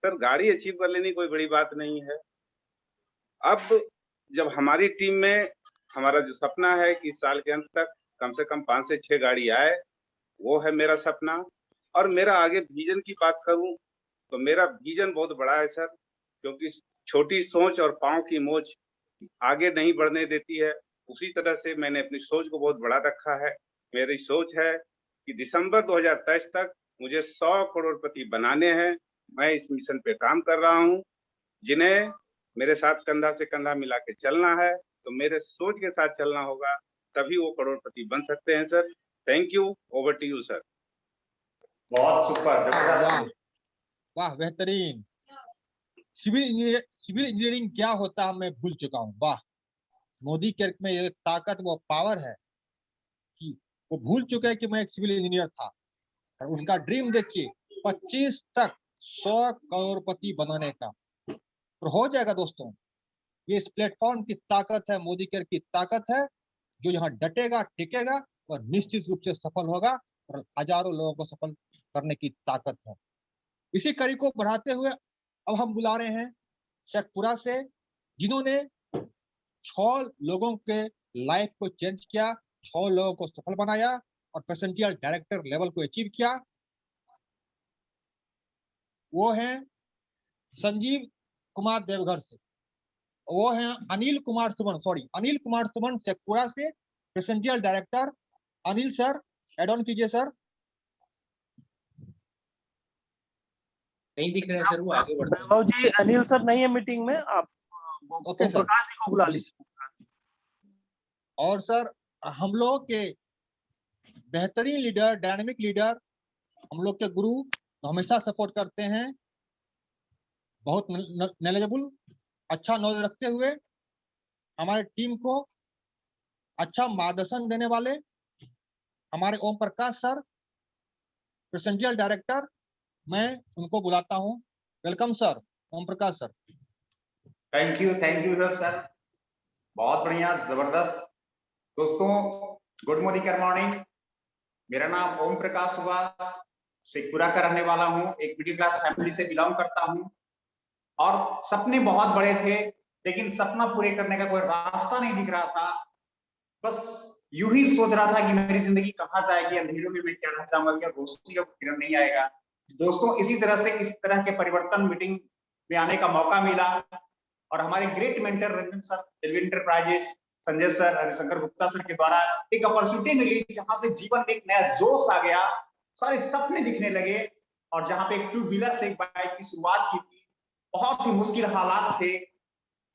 सर गाड़ी अचीव कर लेनी कोई बड़ी बात नहीं है। अब जब हमारी टीम में हमारा जो सपना है कि इस साल के अंत तक कम से कम 5 से 6 गाड़ी आए, वो है मेरा सपना। और मेरा आगे विजन की बात करूं तो मेरा विजन बहुत बड़ा है सर, क्योंकि छोटी सोच और पांव की मोच आगे नहीं बढ़ने देती है। उसी तरह से मैंने अपनी सोच को बहुत बड़ा रखा है। मेरी सोच है कि दिसंबर 2023 तक मुझे 100 करोड़पति बनाने हैं। मैं इस मिशन पे काम कर रहा हूं। जिन्हें मेरे साथ कंधा से कंधा मिला के चलना है, तो मेरे सोच के साथ चलना होगा, तभी वो करोड़पति बन सकते हैं sir. Thank you. Over to you sir. बहुत सुपर, जबरदस्त। वाह, बेहतरीन। सिविल इंजीनियरिंग क्या होता है मैं भूल चुका हूँ। वाह, मोदी केयर में ये ताकत, वो पावर है कि वो भूल चुके हैं कि मैं एक सिविल इंजीनियर था, और उनका ड्रीम देखिए 25 तक 100 करोड़पति बनाने का। और हो जाएगा दोस्तों। ये इस प्लेटफॉर्म की ताकत है, मोदी केयर की ताकत है, जो यहाँ डटेगा टिकेगा और निश्चित रूप से सफल होगा, और हजारों लोगों को सफल करने की ताकत है। इसी कड़ी को बढ़ाते हुए अब हम बुला रहे हैं शेखपुरा से, जिन्होंने 6 लोगों के लाइफ को चेंज किया, 6 लोगों को सफल बनाया, और परसेंटियल डायरेक्टर लेवल को अचीव किया। वो हैं संजीव कुमार देवघर से, वो हैं अनिल कुमार सुमन शेखपुरा से, presidential director. Anil sir, add on कीजिए सर। नहीं दिख रहे हैं सर, वो आगे बढ़ते हैं। वैभव जी, अनिल सर नहीं है मीटिंग में, आप ओके सर। प्रकाश जी को बुला लीजिए। और सर हम लोग के बेहतरीन लीडर, डायनामिक लीडर, हम लोग के गुरु हमेशा सपोर्ट करते हैं, बहुत नॉलेजेबल, अच्छा नॉलेज रखते हुए हमारे टीम को अच्छा मार्गदर्शन देने वाले हमारे Om Prakash sir, presidential director, मैं उनको बुलाता हूं। Welcome sir, Om Prakash sir. Thank you sir, बहुत बढ़िया, जबरदस्त। दोस्तों, गुड मॉर्निंग। मेरा नाम ओम प्रकाश सुभाष, शेखपुरा का रहने वाला हूँ, एक मिडिल क्लास फैमिली से बिलोंग करता हूँ और सपने बहुत बड़े थे, लेकिन सपना पूरे करने का कोई रास्ता नहीं दिख रहा था। बस यूं ही सोच रहा था कि मेरी जिंदगी कहाँ जाएगी, अंधेरों में मैं क्या रह जाऊंगा, क्या रोशनी का किरण नहीं आएगा। दोस्तों, इसी तरह से इस तरह के परिवर्तन मीटिंग में आने का मौका मिला और हमारे great mentor Ranjan sir, LV enterprises, Sanjay sir, Harishankar Gupta sir के द्वारा एक अपॉर्चुनिटी मिली, जहां से जीवन में एक नया जोश आ गया, सारे सपने दिखने लगे और जहां पे एक 2 व्हीलर से एक बाइक की शुरुआत की थी। बहुत ही मुश्किल हालात थे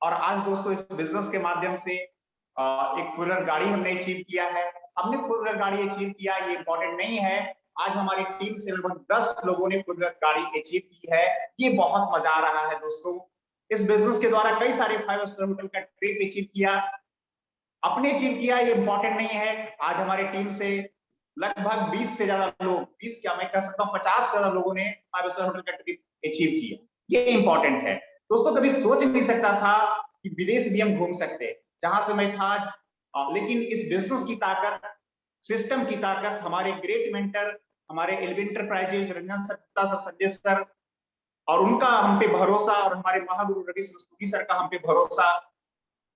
और आज दोस्तों इस बिजनेस के माध्यम से एक 4 व्हीलर गाड़ी हमने अचीव किया है। हमने 4 व्हीलर गाड़ी अचीव किया, ये इंपॉर्टेंट नहीं है। आज हमारी टीम से लगभग 10 लोगों ने 4 व्हीलर गाड़ी अचीव की है, ये बहुत मजा आ रहा है दोस्तों। इस बिजनेस के द्वारा कई सारे 5 स्टार होटल का ट्रिप अचीव किया, अपने अचीव किया, ये इंपॉर्टेंट नहीं है। आज हमारी टीम से लगभग 20 से ज्यादा लोग, 20 क्या मैं कह सकता हूँ 50 से ज्यादा लोगों ने 5 स्टार होटल का ट्रिप अचीव किया, ये इंपॉर्टेंट है दोस्तों। कभी सोच नहीं सकता था कि विदेश भी हम घूम सकते, जहां से मैं था, लेकिन इस बिजनेस की ताकत, सिस्टम की ताकत, हमारे ग्रेट मेंटर, हमारे LV enterprises, Ranjan sir, Gupta sir, Sanjay sir और उनका हम पे भरोसा और हमारे महागुरु रवि रस्तोगी सर का हम पे भरोसा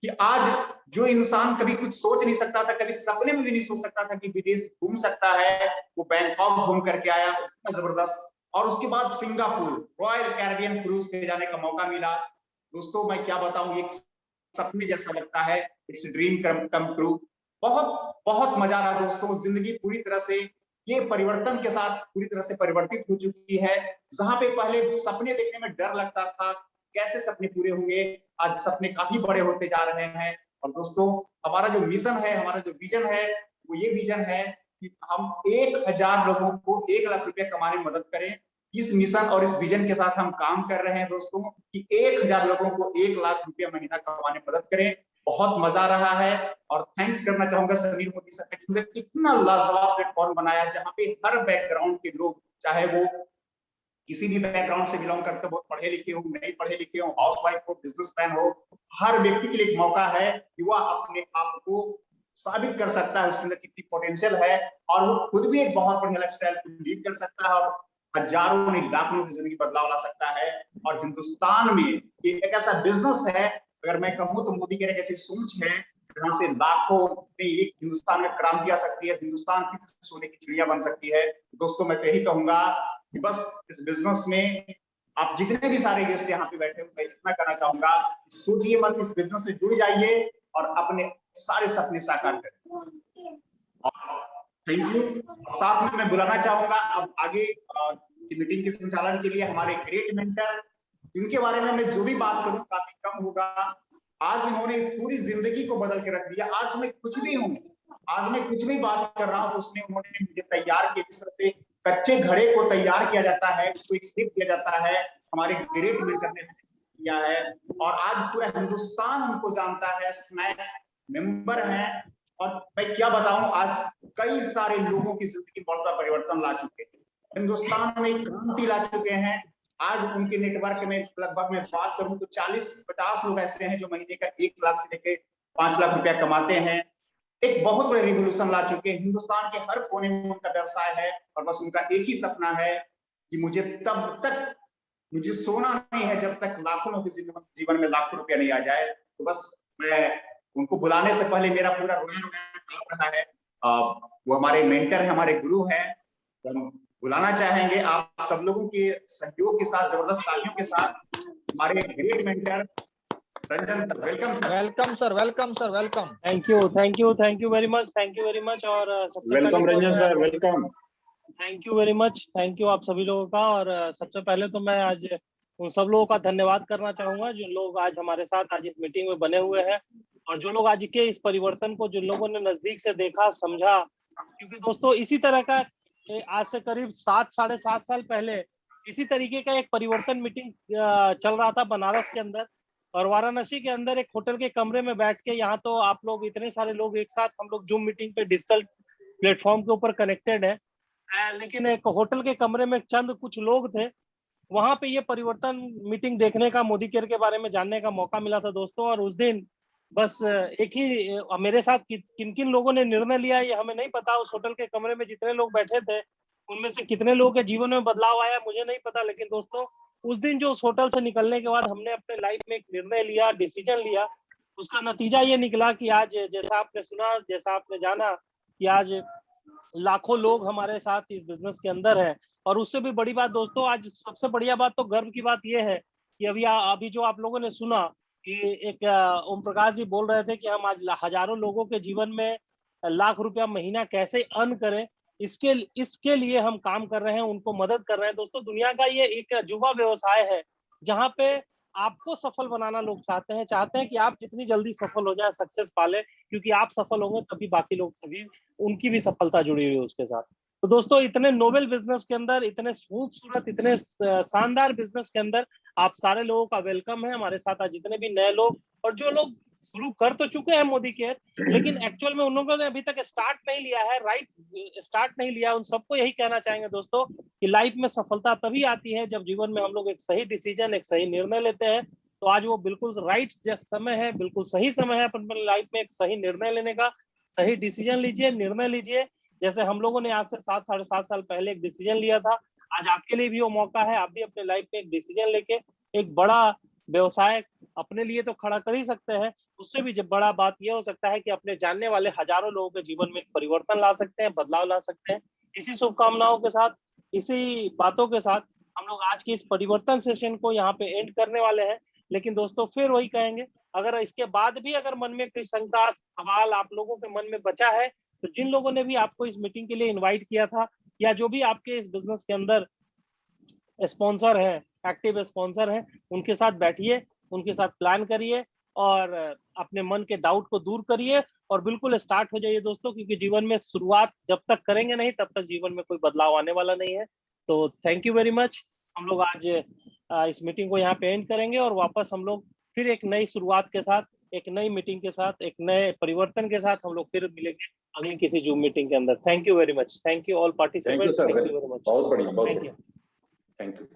कि आज जो इंसान कभी कुछ सोच नहीं सकता था, कभी सपने में भी नहीं सोच सकता था कि विदेश घूम सकता है, वो बैंकॉक घूम करके आया, इतना जबरदस्त। और उसके बाद सिंगापुर रॉयल कैरिबियन क्रूज पे जाने का मौका मिला। दोस्तों, मैं क्या बताऊं, एक सपने जैसा लगता है, इट्स ड्रीम कम ट्रू। बहुत बहुत मजा आ रहा दोस्तों, जिंदगी पूरी तरह से ये परिवर्तन के साथ पूरी तरह से परिवर्तित हो चुकी है। जहां पे पहले सपने देखने में डर लगता था, कैसे सपने पूरे होंगे, आज सपने काफी बड़े होते जा रहे हैं। और दोस्तों, हमारा जो मिशन है, हमारा जो विजन है, वो ये विजन है कि हम 1000 लोगों को 1 लाख रुपया कमाने में मदद करें। इस मिशन और इस विजन के साथ हम काम कर रहे हैं दोस्तों कि 1000 लोगों को 1 लाख रुपया महीना कमाने में मदद करें। बहुत मजा आ रहा है और थैंक्स करना चाहूंगा समीर मोदी सर ने, इतना लाजवाब प्लेटफॉर्म बनाया जहाँ पे हर बैकग्राउंड के लोग, चाहे वो किसी भी बैकग्राउंड से बिलोंग करते हो, बहुत पढ़े लिखे हो, नहीं पढ़े लिखे हो, हाउसवाइफ हो, बिजनेसमैन हो, हर व्यक्ति के लिए एक मौका है कि वह अपने आप को साबित कर सकता है उसके अंदर कितनी पोटेंशियल है और वो खुद भी एक बहुत बढ़िया लाइफस्टाइल लीड कर सकता है और हजारों नहीं लाखों की जिंदगी बदलाव ला सकता है। और हिंदुस्तान में ये एक ऐसा बिजनेस है, अगर मैं कहूँ तो मोदी के एक ऐसी सोच है जहाँ से लाखों एक हिंदुस्तान में क्रांति आ सकती है, हिंदुस्तान की सोने की चिड़िया बन सकती है। दोस्तों, मैं यही कहूंगा कि बस इस बिजनेस में आप जितने भी सारे गेस्ट यहाँ पे बैठे हुए, मैं इतना कहना चाहूंगा, सोचिए मत, इस बिजनेस में जुड़ जाइए और अपने सारे सपने साकार करें। Thank you. साथ में मैं बुलाना चाहूंगा अब आगे की मीटिंग के संचालन के लिए हमारे ग्रेट मेंटर, जिनके बारे में मैं जो भी बात करूं काफी कम होगा। आज इन्होंने इस पूरी जिंदगी को बदल के रख दिया। आज मैं कुछ भी हूँ, आज मैं कुछ भी बात कर रहा हूँ तो उसमें उन्होंने मुझे तैयार किया। जिस तरह से कच्चे घड़े को तैयार किया जाता है, उसको एक शेप दिया जाता है, हमारे ग्रेट मेंटर ने किया है और आज पूरा हिंदुस्तान उनको जानता है, स्नैक मेंबर हैं। और मैं क्या बताऊं, आज कई सारे लोगों की जिंदगी बहुत बड़ा परिवर्तन ला चुके हैं, हिंदुस्तान में क्रांति ला चुके हैं। आज उनके नेटवर्क में लगभग मैं बात करूं तो 40-50 लोग ऐसे हैं जो महीने का 1 लाख से लेकर 5 लाख रुपया कमाते हैं। एक बहुत बड़े रिवोल्यूशन ला चुके हैं। हिंदुस्तान के हर कोने में उनका व्यवसाय है और बस उनका एक ही सपना है कि मुझे सोना नहीं है जब तक लाखों लोगों के जीवन में लाखों रुपया नहीं आ जाए। तो बस मैं उनको बुलाने से पहले मेरा पूरा रोना कांप रहा है। वो हमारे मेंटर है, हमारे गुरु हैं, तो हम बुलाना चाहेंगे आप सब लोगों के सहयोग के साथ, जबरदस्त तालियों के साथ हमारे great mentor Ranjan sir. Welcome sir. Welcome sir, welcome sir, welcome. Thank you very much, thank you very much. और welcome Ranjan sir, welcome. Thank you very much, thank you आप सभी लोगों का। और सबसे पहले तो मैं आज उन सब लोगों का धन्यवाद करना चाहूंगा जो लोग आज हमारे साथ आज इस मीटिंग में बने हुए हैं, और जो लोग आज के इस परिवर्तन को जिन लोगों ने नजदीक से देखा, समझा। क्योंकि दोस्तों इसी तरह का आज से करीब 7-7.5 साल पहले इसी तरीके का एक परिवर्तन मीटिंग चल रहा था बनारस के अंदर, और वाराणसी के अंदर एक होटल के कमरे में बैठ के, यहाँ तो आप लोग इतने सारे लोग एक साथ हम लोग जूम मीटिंग पे डिजिटल प्लेटफॉर्म के ऊपर कनेक्टेड है, लेकिन एक होटल के कमरे में चंद कुछ लोग थे, वहां पे ये परिवर्तन मीटिंग देखने का, मोदी केयर के बारे में जानने का मौका मिला था दोस्तों। और उस दिन बस एक ही मेरे साथ किन किन लोगों ने निर्णय लिया ये हमें नहीं पता। उस होटल के कमरे में जितने लोग बैठे थे उनमें से कितने लोगों के जीवन में बदलाव आया मुझे नहीं पता, लेकिन दोस्तों उस दिन जो उस होटल से निकलने के बाद हमने अपने लाइफ में एक निर्णय लिया, डिसीजन लिया, उसका नतीजा ये निकला कि आज जैसा आपने सुना, जैसा आपने जाना कि आज लाखों लोग हमारे साथ इस बिजनेस के अंदर है। और उससे भी बड़ी बात दोस्तों, आज सबसे बढ़िया बात तो गर्व की बात यह है कि अभी जो आप लोगों ने सुना कि एक ओम प्रकाश जी बोल रहे थे कि हम आज हजारों लोगों के जीवन में लाख रुपया महीना कैसे अर्न करें, इसके लिए हम काम कर रहे हैं, उनको मदद कर रहे हैं। दोस्तों दुनिया का ये एक युवा व्यवसाय है जहाँ पे आपको सफल बनाना लोग चाहते हैं कि आप जितनी जल्दी सफल हो जाए, सक्सेस पाले, क्योंकि आप सफल होंगे तभी बाकी लोग सभी उनकी भी सफलता जुड़ी हुई है उसके साथ। तो दोस्तों इतने नोबेल बिजनेस के अंदर, इतने खूबसूरत, इतने शानदार बिजनेस के अंदर आप सारे लोगों का वेलकम है हमारे साथ। आज जितने भी नए लोग और जो लोग शुरू कर तो चुके हैं मोदी केयर, लेकिन एक्चुअल में उन लोगों ने अभी तक स्टार्ट नहीं लिया है, स्टार्ट नहीं लिया, उन सबको यही कहना चाहेंगे दोस्तों कि लाइफ में सफलता तभी आती है जब जीवन में हम लोग एक सही डिसीजन, एक सही निर्णय लेते हैं। तो आज वो बिल्कुल राइट समय है, बिल्कुल सही समय है अपने लाइफ में एक सही निर्णय लेने का। सही डिसीजन लीजिए, निर्णय लीजिए, जैसे हम लोगों ने आज से 7-7.5 साल पहले एक डिसीजन लिया था। आज आपके लिए भी वो मौका है, आप भी अपने लाइफ में एक डिसीजन लेके एक बड़ा व्यवसाय अपने लिए तो खड़ा कर ही सकते हैं, उससे भी जब बड़ा बात यह हो सकता है कि अपने जानने वाले हजारों लोगों के जीवन में परिवर्तन ला सकते हैं, बदलाव ला सकते हैं। इसी शुभकामनाओं के साथ, इसी बातों के साथ हम लोग आज की इस परिवर्तन सेशन को यहाँ पे एंड करने वाले हैं। लेकिन दोस्तों फिर वही कहेंगे, अगर इसके बाद भी अगर मन में कोई शंका, सवाल आप लोगों के मन में बचा है, तो जिन लोगों ने भी आपको इस मीटिंग के लिए इनवाइट किया था, या जो भी आपके इस बिजनेस के अंदर स्पॉन्सर है, एक्टिव स्पॉन्सर है, उनके साथ बैठिए, उनके साथ प्लान करिए और अपने मन के डाउट को दूर करिए और बिल्कुल स्टार्ट हो जाइए दोस्तों, क्योंकि जीवन में शुरुआत जब तक करेंगे नहीं तब तक जीवन में कोई बदलाव आने वाला नहीं है। तो थैंक यू वेरी मच। हम लोग आज इस मीटिंग को यहाँ पे एंड करेंगे और वापस हम लोग फिर एक नई शुरुआत के साथ, एक नई मीटिंग के साथ, एक नए परिवर्तन के साथ हम लोग फिर मिलेंगे अगली किसी जूम मीटिंग के अंदर। Thank you very much, thank you all participants, thank you very much. बहुत बढ़िया, बहुत थैंक यू। Thank you.